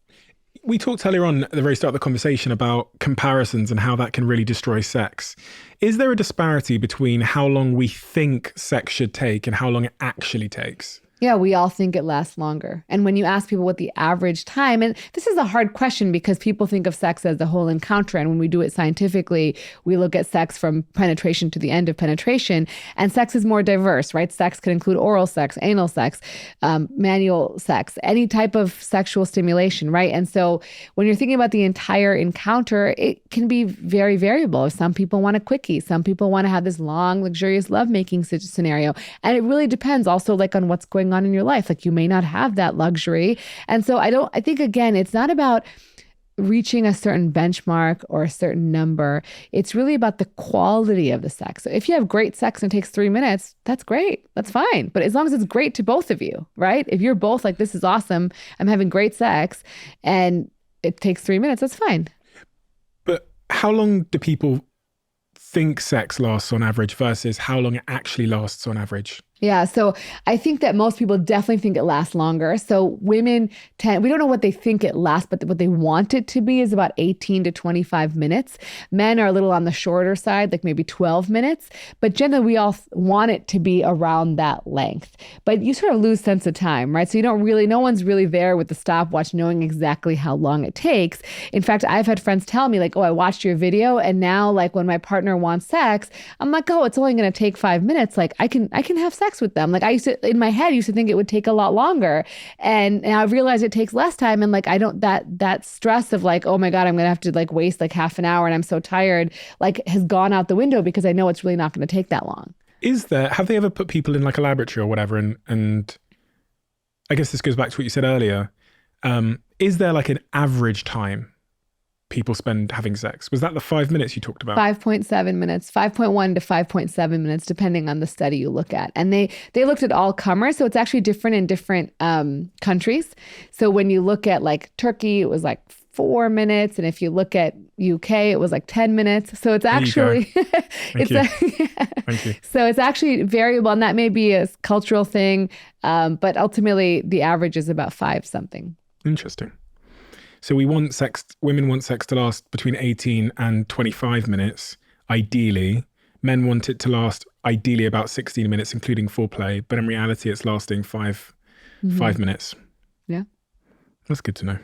We talked earlier on at the very start of the conversation about comparisons and how that can really destroy sex. Is there a disparity between how long we think sex should take and how long it actually takes? Yeah, we all think it lasts longer. And when you ask people what the average time, and this is a hard question because people think of sex as the whole encounter. And when we do it scientifically, we look at sex from penetration to the end of penetration. And sex is more diverse, right? Sex can include oral sex, anal sex, manual sex, any type of sexual stimulation, right? And so when you're thinking about the entire encounter, it can be very variable. Some people want a quickie. Some people want to have this long, luxurious lovemaking scenario. And it really depends also like on what's going on in your life. Like you may not have that luxury. And so I think, again, it's not about reaching a certain benchmark or a certain number. It's really about the quality of the sex. So if you have great sex and it takes 3 minutes, that's great. That's fine. But as long as it's great to both of you, right? If you're both like, this is awesome, I'm having great sex, and it takes 3 minutes, that's fine. But how long do people think sex lasts on average versus how long it actually lasts on average? Yeah. So I think that most people definitely think it lasts longer. So women we don't know what they think it lasts, but what they want it to be is about 18 to 25 minutes. Men are a little on the shorter side, like maybe 12 minutes. But generally, we all want it to be around that length. But you sort of lose sense of time, right? So no one's really there with the stopwatch knowing exactly how long it takes. In fact, I've had friends tell me like, oh, I watched your video. And now like when my partner wants sex, I'm like, oh, it's only going to take 5 minutes. Like I can have sex with them. Like in my head, I used to think it would take a lot longer. And now I realize it takes less time. And like, I don't, that stress of like, oh my God, I'm going to have to like waste like half an hour and I'm so tired, like has gone out the window because I know it's really not going to take that long. Have they ever put people in like a laboratory or whatever? And I guess this goes back to what you said earlier. Is there like an average time people spend having sex? Was that the 5 minutes you talked about? 5.7 minutes, 5.1 to 5.7 minutes, depending on the study you look at. And they looked at all comers. So it's actually different in different countries. So when you look at like Turkey, it was like 4 minutes. And if you look at UK, it was like 10 minutes. So it's actually, Thank you. So it's actually variable, and that may be a cultural thing. But ultimately the average is about 5 something. Interesting. So women want sex to last between 18 and 25 minutes, ideally. Men want it to last ideally about 16 minutes, including foreplay. But in reality, it's lasting 5 minutes. Yeah. That's good to know.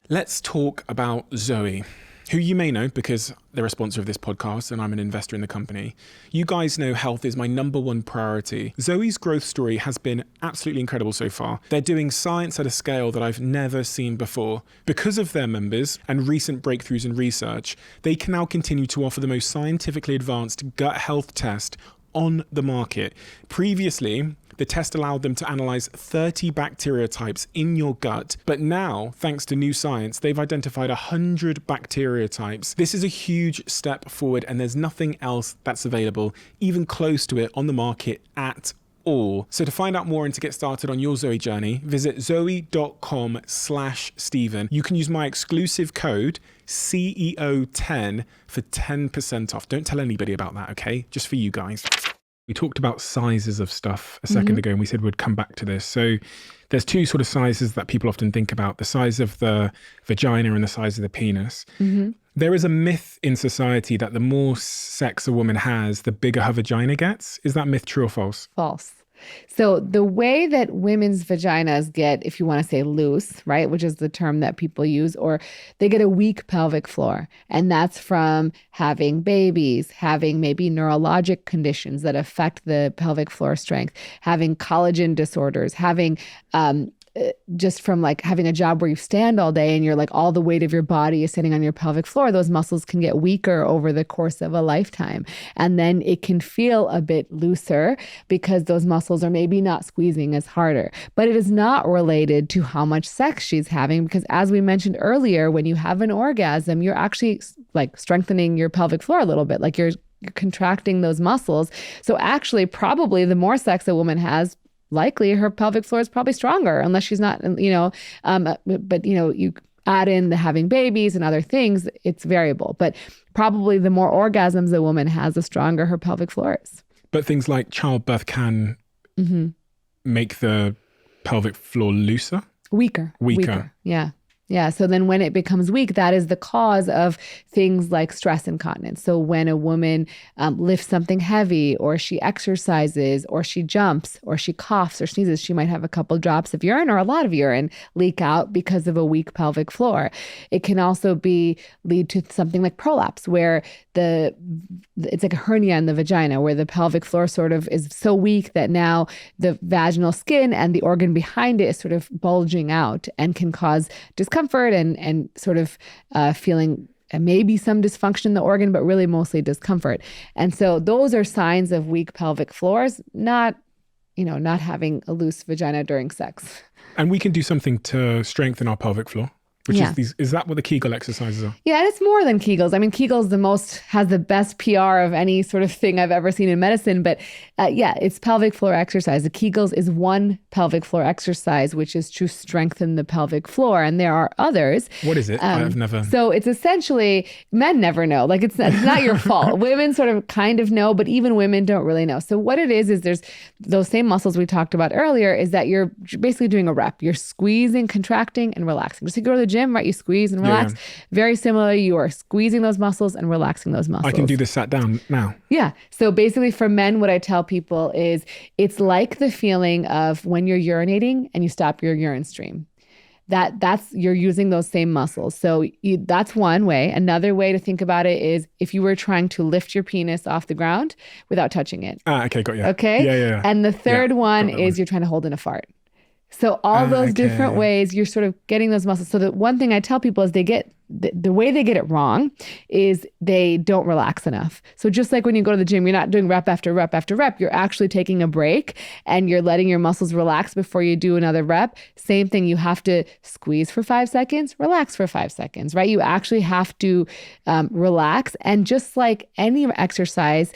Let's talk about Zoe. who you may know because they're a sponsor of this podcast and I'm an investor in the company. You guys know health is my number one priority. Zoe's growth story has been absolutely incredible so far. They're doing science at a scale that I've never seen before. Because of their members and recent breakthroughs in research, they can now continue to offer the most scientifically advanced gut health test on the market. Previously, the test allowed them to analyze 30 bacteria types in your gut. But now, thanks to new science, they've identified 100 bacteria types. This is a huge step forward, and there's nothing else that's available, even close to it, on the market at all. So to find out more and to get started on your Zoe journey, visit zoe.com/Stephen. You can use my exclusive code CEO10 for 10% off. Don't tell anybody about that, okay? Just for you guys. We talked about sizes of stuff a second ago, and we said we'd come back to this. So there's two sort of sizes that people often think about, the size of the vagina and the size of the penis. There is a myth in society that the more sex a woman has, the bigger her vagina gets. Is that myth true or false? False. So the way that women's vaginas get, if you want to say loose, right, which is the term that people use, or they get a weak pelvic floor. And that's from having babies, having maybe neurologic conditions that affect the pelvic floor strength, having collagen disorders, having just from like having a job where you stand all day and you're like all the weight of your body is sitting on your pelvic floor. Those muscles can get weaker over the course of a lifetime. And then it can feel a bit looser because those muscles are maybe not squeezing as harder. But it is not related to how much sex she's having, because as we mentioned earlier, when you have an orgasm, you're actually like strengthening your pelvic floor a little bit, like you're contracting those muscles. So actually, probably the more sex a woman has, likely her pelvic floor is probably stronger, unless she's not, but you add in the having babies and other things, it's variable. But probably the more orgasms a woman has, the stronger her pelvic floor is. But things like childbirth can make the pelvic floor looser? Weaker. Yeah. Yeah. So then when it becomes weak, that is the cause of things like stress incontinence. So when a woman lifts something heavy, or she exercises, or she jumps, or she coughs or sneezes, she might have a couple drops of urine or a lot of urine leak out because of a weak pelvic floor. It can also lead to something like prolapse, where it's like a hernia in the vagina, where the pelvic floor sort of is so weak that now the vaginal skin and the organ behind it is sort of bulging out and can cause discomfort and sort of feeling maybe some dysfunction in the organ, but really mostly discomfort. And so those are signs of weak pelvic floors, not having a loose vagina during sex. And we can do something to strengthen our pelvic floor. Which is that what the Kegel exercises are? Yeah, and it's more than Kegels. I mean, Kegels has the best PR of any sort of thing I've ever seen in medicine. But it's pelvic floor exercise. The Kegels is one pelvic floor exercise, which is to strengthen the pelvic floor. And there are others. What is it? I've never. So it's essentially, men never know. Like it's not your fault. Women sort of kind of know, but even women don't really know. So what it is there's those same muscles we talked about earlier, is that you're basically doing a rep. You're squeezing, contracting, and relaxing. Just to go to the gym, right? You squeeze and relax. Yeah. Very similar. You are squeezing those muscles and relaxing those muscles. I can do this sat down now. Yeah. So basically for men, what I tell people is it's like the feeling of when you're urinating and you stop your urine stream. That's you're using those same muscles. So that's one way. Another way to think about it is if you were trying to lift your penis off the ground without touching it. Okay, got you. Okay? Yeah. And the third one is you're trying to hold in a fart. So all those different ways you're sort of getting those muscles. So the one thing I tell people is the way they get it wrong is they don't relax enough. So just like when you go to the gym, you're not doing rep after rep after rep. You're actually taking a break and you're letting your muscles relax before you do another rep. Same thing. You have to squeeze for 5 seconds, relax for 5 seconds, right? You actually have to relax. And just like any exercise,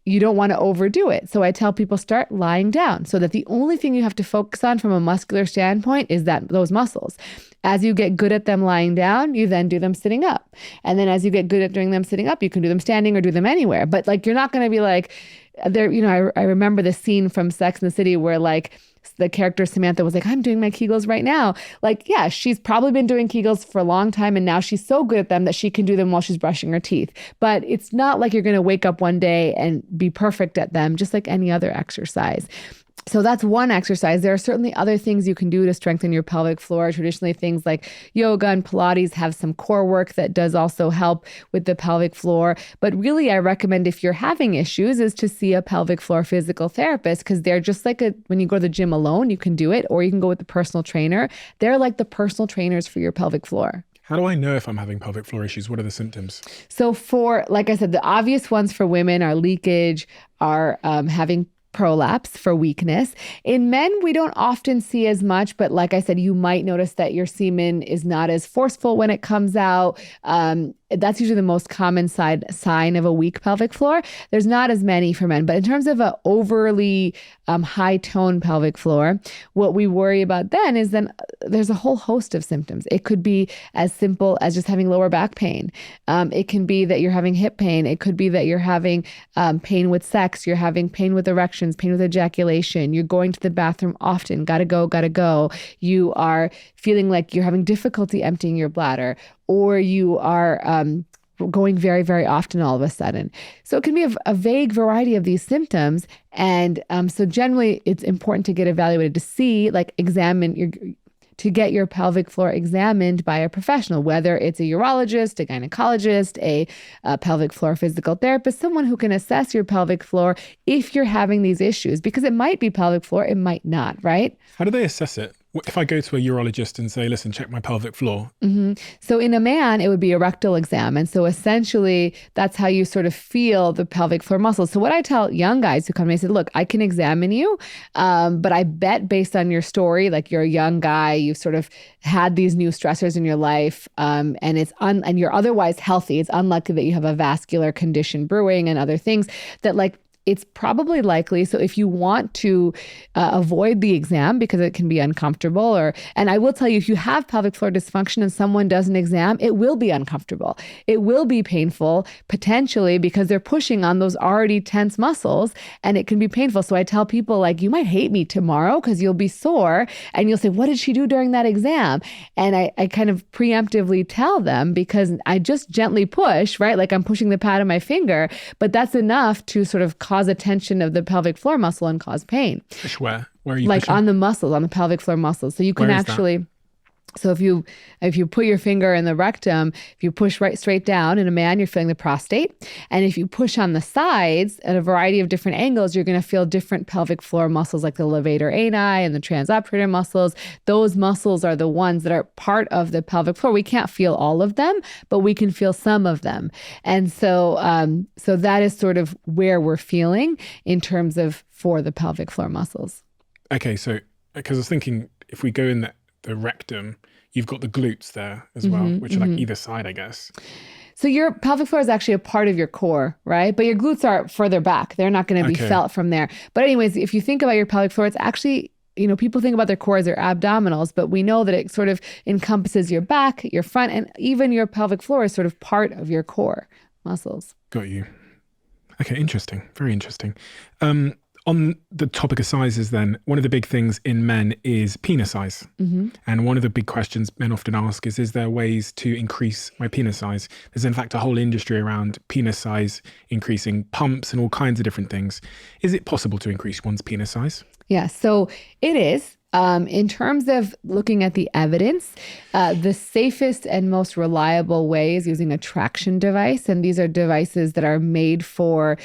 you don't want to overdo it. So I tell people start lying down so that the only thing you have to focus on from a muscular standpoint is those muscles. As you get good at them lying down, you then do them sitting up. And then as you get good at doing them sitting up, you can do them standing or do them anywhere. But like, you're not going to be like there, I remember the scene from Sex and the City where like the character Samantha was like, I'm doing my Kegels right now. Like, yeah, she's probably been doing Kegels for a long time. And now she's so good at them that she can do them while she's brushing her teeth. But it's not like you're going to wake up one day and be perfect at them, just like any other exercise. So that's one exercise. There are certainly other things you can do to strengthen your pelvic floor. Traditionally, things like yoga and Pilates have some core work that does also help with the pelvic floor. But really, I recommend if you're having issues is to see a pelvic floor physical therapist, because they're just like when you go to the gym alone, you can do it, or you can go with the personal trainer. They're like the personal trainers for your pelvic floor. How do I know if I'm having pelvic floor issues? What are the symptoms? So like I said, the obvious ones for women are leakage, are having prolapse for weakness. In men, we don't often see as much, but like I said, you might notice that your semen is not as forceful when it comes out. That's usually the most common sign of a weak pelvic floor. There's not as many for men, but in terms of an overly high tone pelvic floor, what we worry about then is there's a whole host of symptoms. It could be as simple as just having lower back pain. It can be that you're having hip pain. It could be that you're having pain with sex. You're having pain with erections, pain with ejaculation. You're going to the bathroom often. Gotta go. You are feeling like you're having difficulty emptying your bladder, or you are going very, very often all of a sudden. So it can be a vague variety of these symptoms. And so generally it's important to get evaluated, to see, like to get your pelvic floor examined by a professional, whether it's a urologist, a gynecologist, a pelvic floor physical therapist, someone who can assess your pelvic floor if you're having these issues, because it might be pelvic floor, it might not, right? How do they assess it? If I go to a urologist and say, listen, check my pelvic floor. Mm-hmm. So in a man, it would be a rectal exam. And so essentially, that's how you sort of feel the pelvic floor muscles. So what I tell young guys who come to me, I said, look, I can examine you, but I bet based on your story, like you're a young guy, you've sort of had these new stressors in your life, and and you're otherwise healthy. It's unlikely that you have a vascular condition brewing and other things that it's probably likely. So if you want to avoid the exam because it can be uncomfortable, and I will tell you, if you have pelvic floor dysfunction and someone does an exam, it will be uncomfortable. It will be painful, potentially, because they're pushing on those already tense muscles, and it can be painful. So I tell people, like, you might hate me tomorrow because you'll be sore and you'll say, what did she do during that exam? And I kind of preemptively tell them, because I just gently push, right? Like I'm pushing the pad of my finger, but that's enough to sort of cause a tension of the pelvic floor muscle and cause pain. Push where? Where are you like pushing? On the muscles, on the pelvic floor muscles. So you can actually, so if you put your finger in the rectum, if you push right straight down, in a man, you're feeling the prostate. And if you push on the sides at a variety of different angles, you're going to feel different pelvic floor muscles, like the levator ani and the transobturator muscles. Those muscles are the ones that are part of the pelvic floor. We can't feel all of them, but we can feel some of them. And so, so that is sort of where we're feeling in terms of for the pelvic floor muscles. Okay, so because I was thinking, if we go in the rectum, you've got the glutes there as well, which are like either side, I guess. So your pelvic floor is actually a part of your core, right? But your glutes are further back. They're not going to be felt from there. But anyways, if you think about your pelvic floor, it's actually, people think about their core as their abdominals, but we know that it sort of encompasses your back, your front, and even your pelvic floor is sort of part of your core muscles. Got you. Okay, interesting. Very interesting. On the topic of sizes then, one of the big things in men is penis size. And one of the big questions men often ask is there ways to increase my penis size? There's in fact a whole industry around penis size, increasing pumps and all kinds of different things. Is it possible to increase one's penis size? Yeah, so it is. In terms of looking at the evidence, the safest and most reliable way is using a traction device. And these are devices that are made for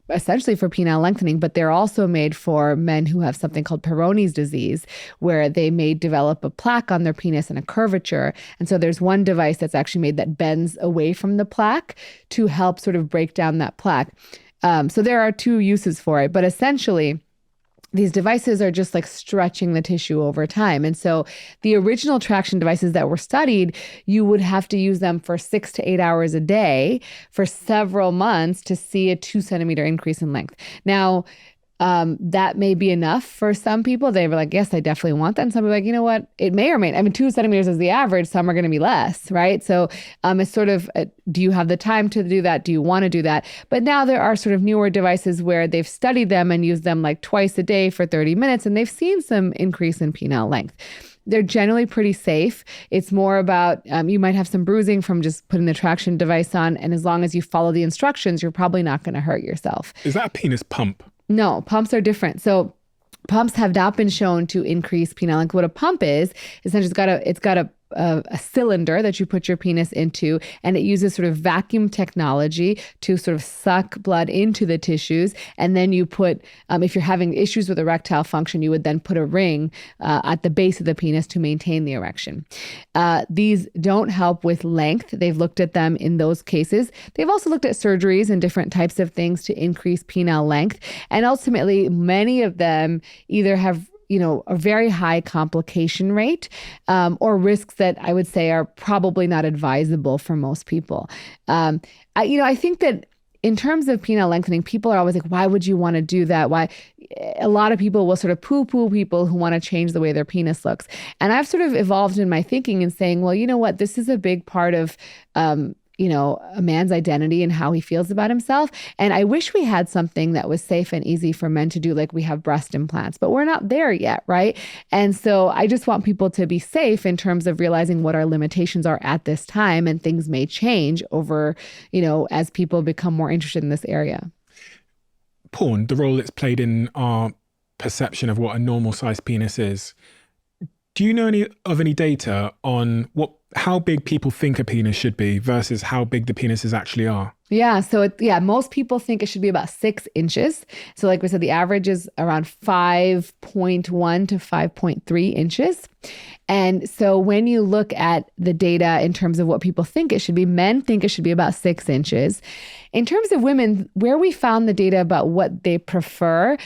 essentially for penile lengthening, but they're also made for men who have something called Peyronie's disease, where they may develop a plaque on their penis and a curvature. And so there's one device that's actually made that bends away from the plaque to help sort of break down that plaque. So there are two uses for it, but essentially these devices are just like stretching the tissue over time. And so the original traction devices that were studied, you would have to use them for 6 to 8 hours a day for several months to see a 2-centimeter increase in length. Now, that may be enough for some people. They were like, yes, I definitely want that. And some people are like, you know what? It may or may not. 2 centimeters is the average. Some are going to be less, right? So it's sort of, do you have the time to do that? Do you want to do that? But now there are sort of newer devices where they've studied them and used them like twice a day for 30 minutes. And they've seen some increase in penile length. They're generally pretty safe. It's more about, you might have some bruising from just putting the traction device on. And as long as you follow the instructions, you're probably not going to hurt yourself. Is that a penis pump? No, pumps are different. So Pumps have not been shown to increase penile length. What a pump is, essentially it's got a cylinder that you put your penis into, and it uses sort of vacuum technology to sort of suck blood into the tissues. And then you put, if you're having issues with erectile function, you would then put a ring at the base of the penis to maintain the erection. These don't help with length. They've looked at them in those cases. They've also looked at surgeries and different types of things to increase penile length. And ultimately, many of them either have a very high complication rate, or risks that I would say are probably not advisable for most people. I think that in terms of penile lengthening, people are always like, why would you want to do that? Why? A lot of people will sort of poo-poo people who want to change the way their penis looks. And I've sort of evolved in my thinking and saying, well, you know what? This is a big part of a man's identity and how he feels about himself. And I wish we had something that was safe and easy for men to do, like we have breast implants, but we're not there yet, right? And so I just want people to be safe in terms of realizing what our limitations are at this time, and things may change over, as people become more interested in this area. Porn, the role it's played in our perception of what a normal sized penis is. Do you know any data on how big people think a penis should be versus how big the penises actually are? Yeah. So most people think it should be about 6 inches. So like we said, the average is around 5.1 to 5.3 inches. And so when you look at the data in terms of what people think it should be, men think it should be about 6 inches. In terms of women, where we found the data about what they prefer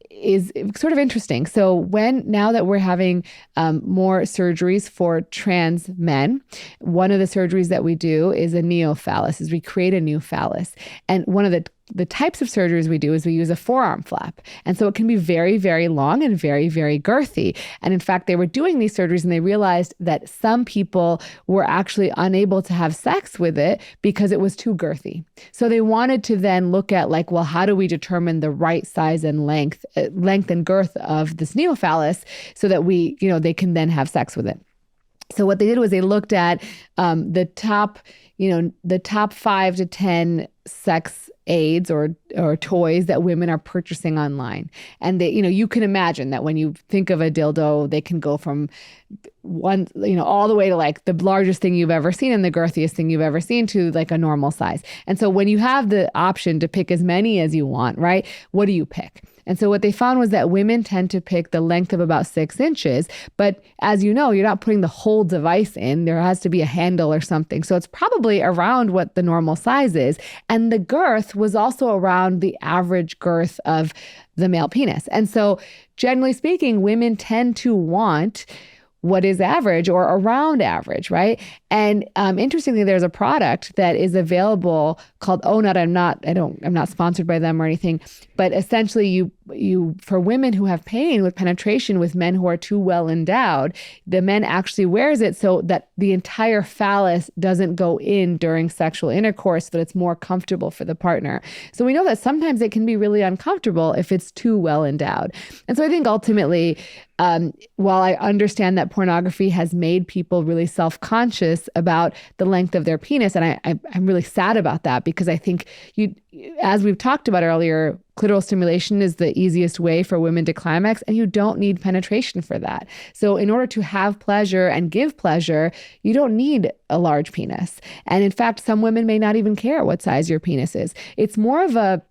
is sort of interesting. So now that we're having more surgeries for trans men, one of the surgeries that we do is a neophallus, is we create a new phallus. And one of the types of surgeries we do is we use a forearm flap. And so it can be very, very long and very, very girthy. And in fact, they were doing these surgeries and they realized that some people were actually unable to have sex with it because it was too girthy. So they wanted to then look at how do we determine the right size and length and girth of this neophallus so that they can then have sex with it. So what they did was they looked at the top 5 to 10 sex aids or toys that women are purchasing online. And you can imagine that when you think of a dildo, they can go from one, all the way to the largest thing you've ever seen and the girthiest thing you've ever seen to a normal size. And so when you have the option to pick as many as you want, right? What do you pick? And so what they found was that women tend to pick the length of about 6 inches. But as you know, you're not putting the whole device in. There has to be a handle or something. So it's probably around what the normal size is. And the girth was also around the average girth of the male penis. And so generally speaking, women tend to want what is average or around average, right? And interestingly, there's a product that is available called Onut. I'm not sponsored by them or anything, but essentially you for women who have pain with penetration with men who are too well endowed, the men actually wears it so that the entire phallus doesn't go in during sexual intercourse, so that it's more comfortable for the partner. So we know that sometimes it can be really uncomfortable if it's too well endowed. And so I think ultimately, while I understand that pornography has made people really self-conscious about the length of their penis, and I'm really sad about that, because I think as we've talked about earlier, clitoral stimulation is the easiest way for women to climax, and you don't need penetration for that. So in order to have pleasure and give pleasure, you don't need a large penis. And in fact, some women may not even care what size your penis is. It's more of a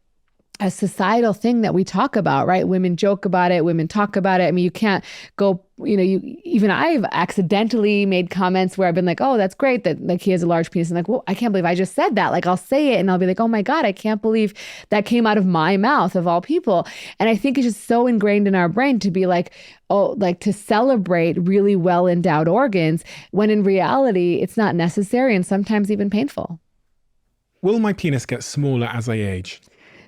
societal thing that we talk about, right? Women joke about it. Women talk about it. I mean, you can't go, even I've accidentally made comments where I've been like, oh, that's great that he has a large penis. And well, I can't believe I just said that. I'll say it and I'll be like, oh my God, I can't believe that came out of my mouth of all people. And I think it's just so ingrained in our brain to be to celebrate really well endowed organs, when in reality, it's not necessary and sometimes even painful. Will my penis get smaller as I age?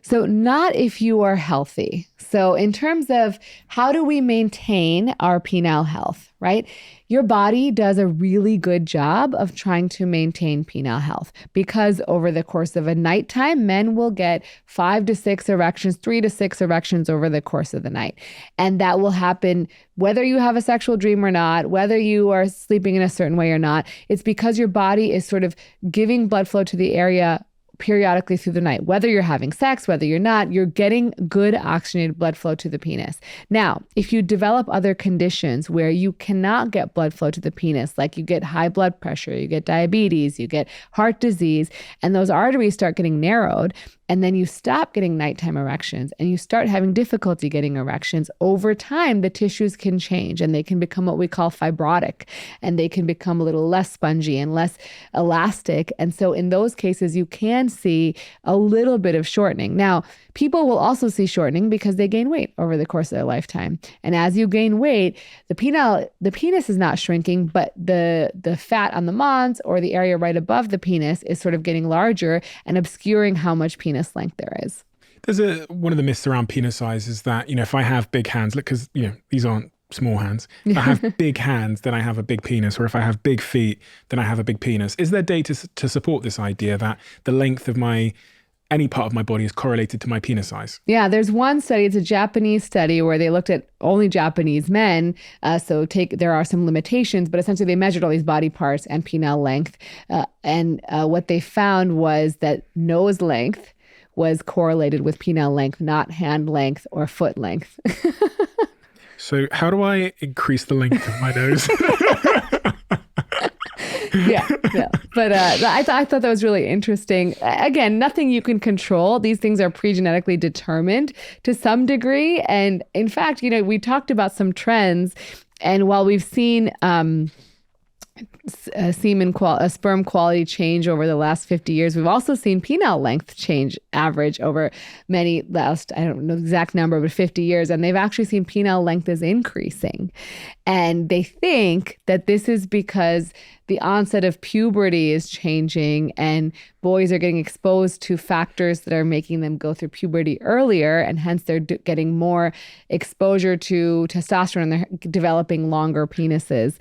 So not if you are healthy. So in terms of how do we maintain our penile health, right? Your body does a really good job of trying to maintain penile health, because over the course of a nighttime, men will get 5 to 6 erections, 3 to 6 erections over the course of the night. And that will happen whether you have a sexual dream or not, whether you are sleeping in a certain way or not. It's because your body is sort of giving blood flow to the area periodically through the night, whether you're having sex, whether you're not, you're getting good oxygenated blood flow to the penis. Now, if you develop other conditions where you cannot get blood flow to the penis, like you get high blood pressure, you get diabetes, you get heart disease, and those arteries start getting narrowed, and then you stop getting nighttime erections and you start having difficulty getting erections, over time, the tissues can change and they can become what we call fibrotic, and they can become a little less spongy and less elastic. And so in those cases, you can see a little bit of shortening. Now, people will also see shortening because they gain weight over the course of their lifetime. And as you gain weight, the penis is not shrinking, but the fat on the mons, or the area right above the penis, is sort of getting larger and obscuring how much penis length there is. There's one of the myths around penis size is that, if I have big hands, look, because, these aren't small hands. If I have big hands, then I have a big penis. Or if I have big feet, then I have a big penis. Is there data to support this idea that the length of any part of my body is correlated to my penis size? Yeah, there's one study. It's a Japanese study where they looked at only Japanese men. There are some limitations, but essentially they measured all these body parts and penile length. And what they found was that nose length was correlated with penile length, not hand length or foot length. So how do I increase the length of my nose? Yeah. But I thought that was really interesting. Again, nothing you can control. These things are pre-genetically determined to some degree. And in fact, we talked about some trends. And while we've seen sperm quality change over the last 50 years, we've also seen penile length change average over I don't know the exact number, but 50 years. And they've actually seen penile length is increasing. And they think that this is because the onset of puberty is changing and boys are getting exposed to factors that are making them go through puberty earlier, and hence they're getting more exposure to testosterone and they're developing longer penises.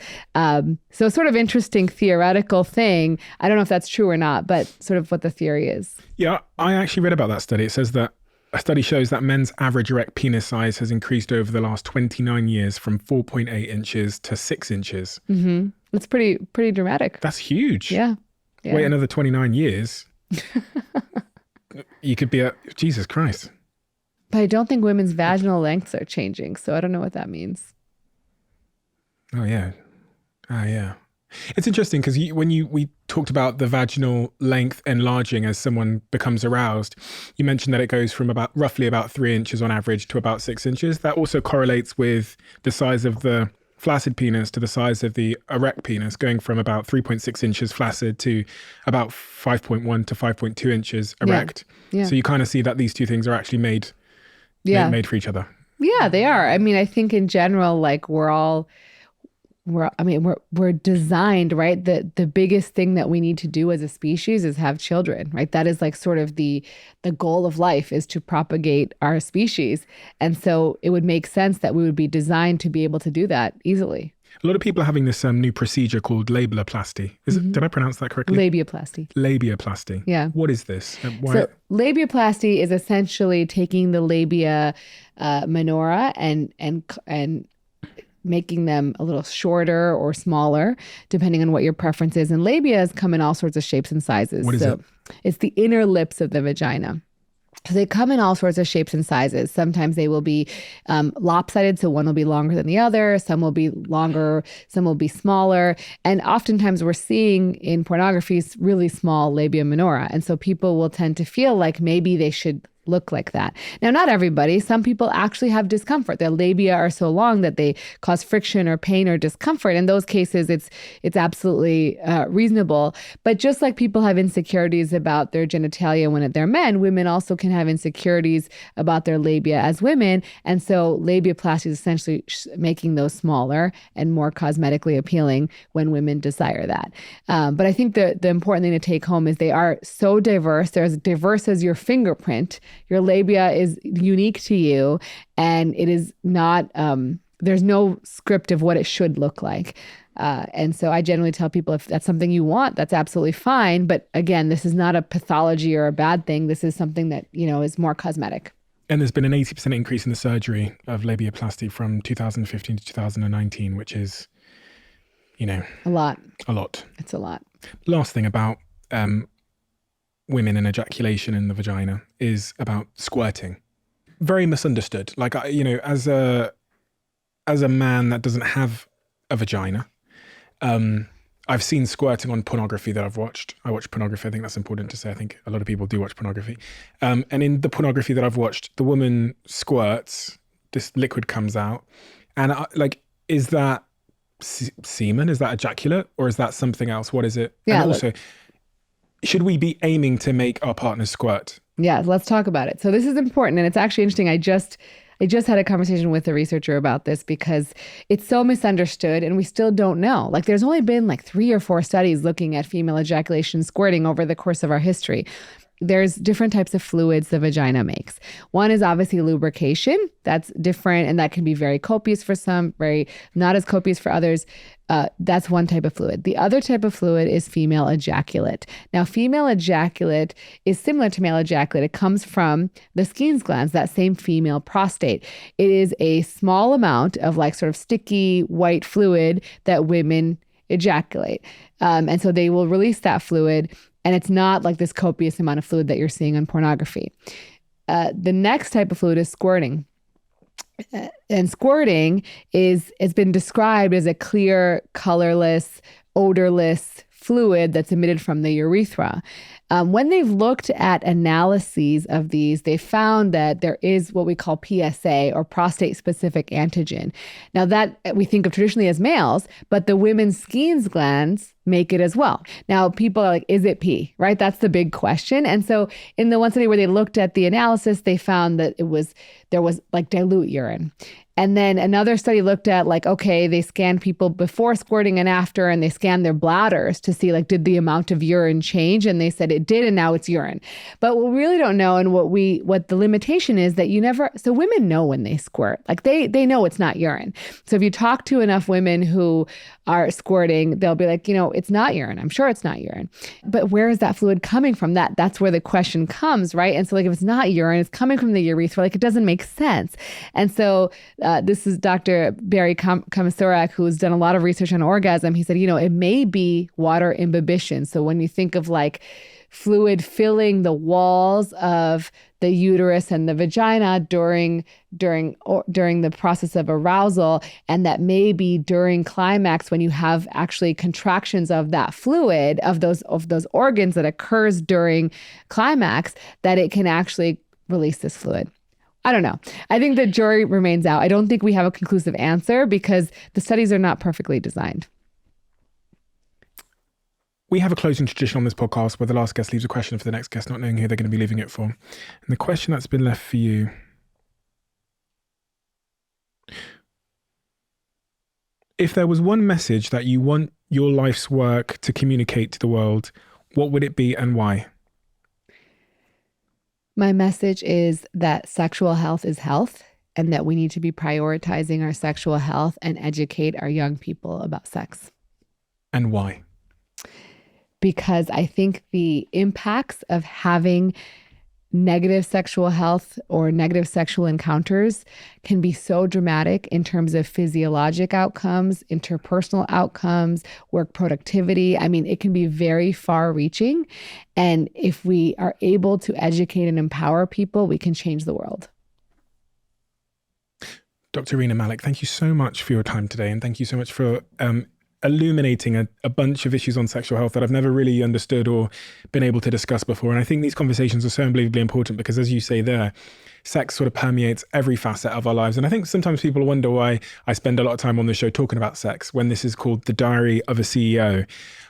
So sort of interesting theoretical thing. I don't know if that's true or not, but sort of what the theory is. Yeah, I actually read about that study. It says that a study shows that men's average erect penis size has increased over the last 29 years from 4.8 inches to 6 inches. Mm-hmm. That's pretty dramatic. That's huge. Yeah. Wait another 29 years. You could be Jesus Christ. But I don't think women's vaginal lengths are changing. So I don't know what that means. Oh, yeah. Yeah. It's interesting because when we talked about the vaginal length enlarging as someone becomes aroused, you mentioned that it goes from roughly about 3 inches on average to about 6 inches. That also correlates with the size of the flaccid penis to the size of the erect penis, going from about 3.6 inches flaccid to about 5.1 to 5.2 inches erect. Yeah. So you kind of see that these two things are actually made for each other. Yeah, they are. I mean, I think in general, like we're designed, right? The biggest thing that we need to do as a species is have children, right? That is like sort of the goal of life, is to propagate our species. And so it would make sense that we would be designed to be able to do that easily. A lot of people are having this new procedure called Labiaplasty. Did I pronounce that correctly? Labiaplasty. Labiaplasty. Yeah. What is this? So labiaplasty is essentially taking the labia minora and making them a little shorter or smaller, depending on what your preference is. And labias come in all sorts of shapes and sizes. What is it? It's the inner lips of the vagina. So they come in all sorts of shapes and sizes. Sometimes they will be lopsided, so one will be longer than the other. Some will be longer, some will be smaller. And oftentimes we're seeing in pornography really small labia minora. And so people will tend to feel like maybe they should look like that. Now, not everybody. Some people actually have discomfort. Their labia are so long that they cause friction or pain or discomfort. In those cases, it's absolutely reasonable. But just like people have insecurities about their genitalia when they're men, women also can have insecurities about their labia as women. And so labiaplasty is essentially making those smaller and more cosmetically appealing when women desire that. But I think the important thing to take home is they are so diverse. They're as diverse as your fingerprint. Your labia is unique to you, and it is not, there's no script of what it should look like. And so I generally tell people if that's something you want, that's absolutely fine. But again, this is not a pathology or a bad thing. This is something that, is more cosmetic. And there's been an 80% increase in the surgery of labiaplasty from 2015 to 2019, which is, a lot. A lot. It's a lot. Last thing about women and ejaculation in the vagina is about squirting. Very misunderstood. Like, as a man that doesn't have a vagina, I've seen squirting on pornography that I've watched. I watch pornography. I think that's important to say. I think a lot of people do watch pornography. And in the pornography that I've watched, the woman squirts, this liquid comes out. And is that semen? Is that ejaculate? Or is that something else? What is it? Yeah, and also, should we be aiming to make our partners squirt? Yeah, let's talk about it. So this is important. And it's actually interesting. I just had a conversation with a researcher about this because it's so misunderstood and we still don't know. Like there's only been like 3 or 4 studies looking at female ejaculation squirting over the course of our history. There's different types of fluids the vagina makes. One is obviously lubrication. That's different and that can be very copious for some, very not as copious for others. That's one type of fluid. The other type of fluid is female ejaculate. Now, female ejaculate is similar to male ejaculate. It comes from the Skene's glands, that same female prostate. It is a small amount of like sort of sticky white fluid that women ejaculate. And so they will release that fluid. And it's not like this copious amount of fluid that you're seeing on pornography. The next type of fluid is squirting. And squirting has been described as a clear, colorless, odorless fluid that's emitted from the urethra. When they've looked at analyses of these, they found that there is what we call PSA or prostate-specific antigen. Now that we think of traditionally as males, but the women's Skene's glands make it as well. Now people are like, is it pee, right? That's the big question. And so in the one study where they looked at the analysis, they found that there was like dilute urine. And then another study looked at like, okay, they scanned people before squirting and after, and they scanned their bladders to see like, did the amount of urine change? And they said it did, and now it's urine. But what we really don't know, and what the limitation is that so women know when they squirt, like they know it's not urine. So if you talk to enough women who are squirting, they'll be like, it's not urine. I'm sure it's not urine. But where is that fluid coming from? That's where the question comes, right? And so like, if it's not urine, it's coming from the urethra, like it doesn't make sense. And so this is Dr. Barry Komisarek, who's done a lot of research on orgasm. He said, it may be water imbibition. So when you think of like fluid filling the walls of the uterus and the vagina during the process of arousal, and that maybe during climax when you have actually contractions of that fluid, of those organs that occurs during climax, that it can actually release this fluid. I don't know. I think the jury remains out. I don't think we have a conclusive answer because the studies are not perfectly designed. We have a closing tradition on this podcast where the last guest leaves a question for the next guest, not knowing who they're going to be leaving it for. And the question that's been left for you: if there was one message that you want your life's work to communicate to the world, what would it be and why? My message is that sexual health is health, and that we need to be prioritizing our sexual health and educate our young people about sex. And why? Because I think the impacts of having negative sexual health or negative sexual encounters can be so dramatic in terms of physiologic outcomes, interpersonal outcomes, work productivity. I mean, it can be very far reaching. And if we are able to educate and empower people, we can change the world. Dr. Rena Malik, thank you so much for your time today. And thank you so much for illuminating a bunch of issues on sexual health that I've never really understood or been able to discuss before. And I think these conversations are so unbelievably important because, as you say there, sex sort of permeates every facet of our lives. And I think sometimes people wonder why I spend a lot of time on the show talking about sex when this is called The Diary of a CEO.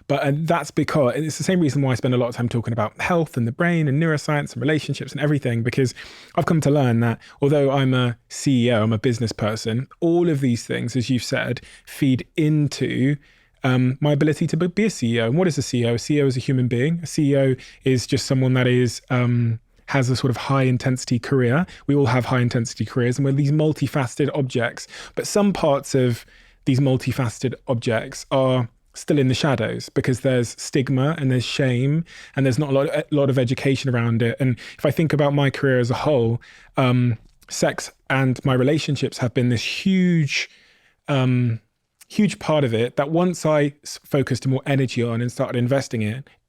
But that's because it's the same reason why I spend a lot of time talking about health and the brain and neuroscience and relationships and everything, because I've come to learn that although I'm a CEO, I'm a business person, all of these things, as you've said, feed into my ability to be a CEO. And what is a CEO? A CEO is a human being. A CEO is just someone that is has a sort of high intensity career. We all have high intensity careers, and we're these multifaceted objects. But some parts of these multifaceted objects are still in the shadows because there's stigma and there's shame and there's not a lot of education around it. And if I think about my career as a whole, sex and my relationships have been this huge part of it that once I focused more energy on and started investing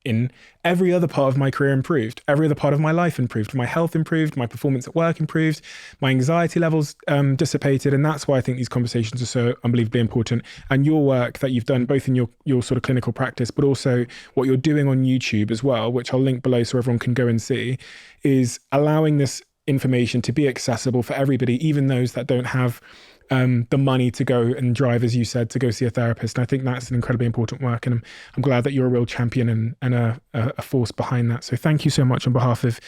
in, every other part of my career improved. Every other part of my life improved. My health improved. My performance at work improved. My anxiety levels dissipated. And that's why I think these conversations are so unbelievably important. And your work that you've done, both in your sort of clinical practice, but also what you're doing on YouTube as well, which I'll link below so everyone can go and see, is allowing this information to be accessible for everybody, even those that don't have the money to go and drive, as you said, to go see a therapist. And I think that's an incredibly important work. And I'm glad that you're a real champion and a force behind that. So thank you so much on behalf of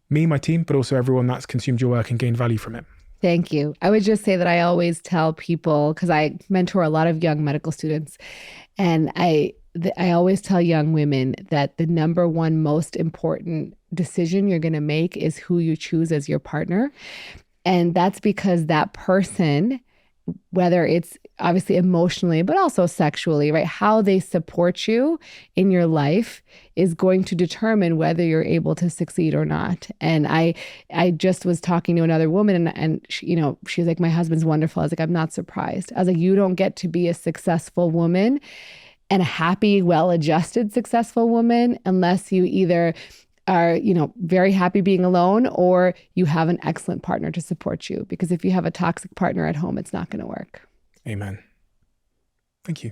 me, my team, but also everyone that's consumed your work and gained value from it. Thank you. I would just say that I always tell people, because I mentor a lot of young medical students, and I always tell young women that the number one most important decision you're going to make is who you choose as your partner. And that's because that person, whether it's obviously emotionally, but also sexually, right? How they support you in your life is going to determine whether you're able to succeed or not. And I just was talking to another woman and she, she was like, my husband's wonderful. I was like, I'm not surprised. I was like, you don't get to be a successful woman and a happy, well-adjusted, successful woman unless you either are, very happy being alone or you have an excellent partner to support you. Because if you have a toxic partner at home, it's not going to work. Amen. Thank you.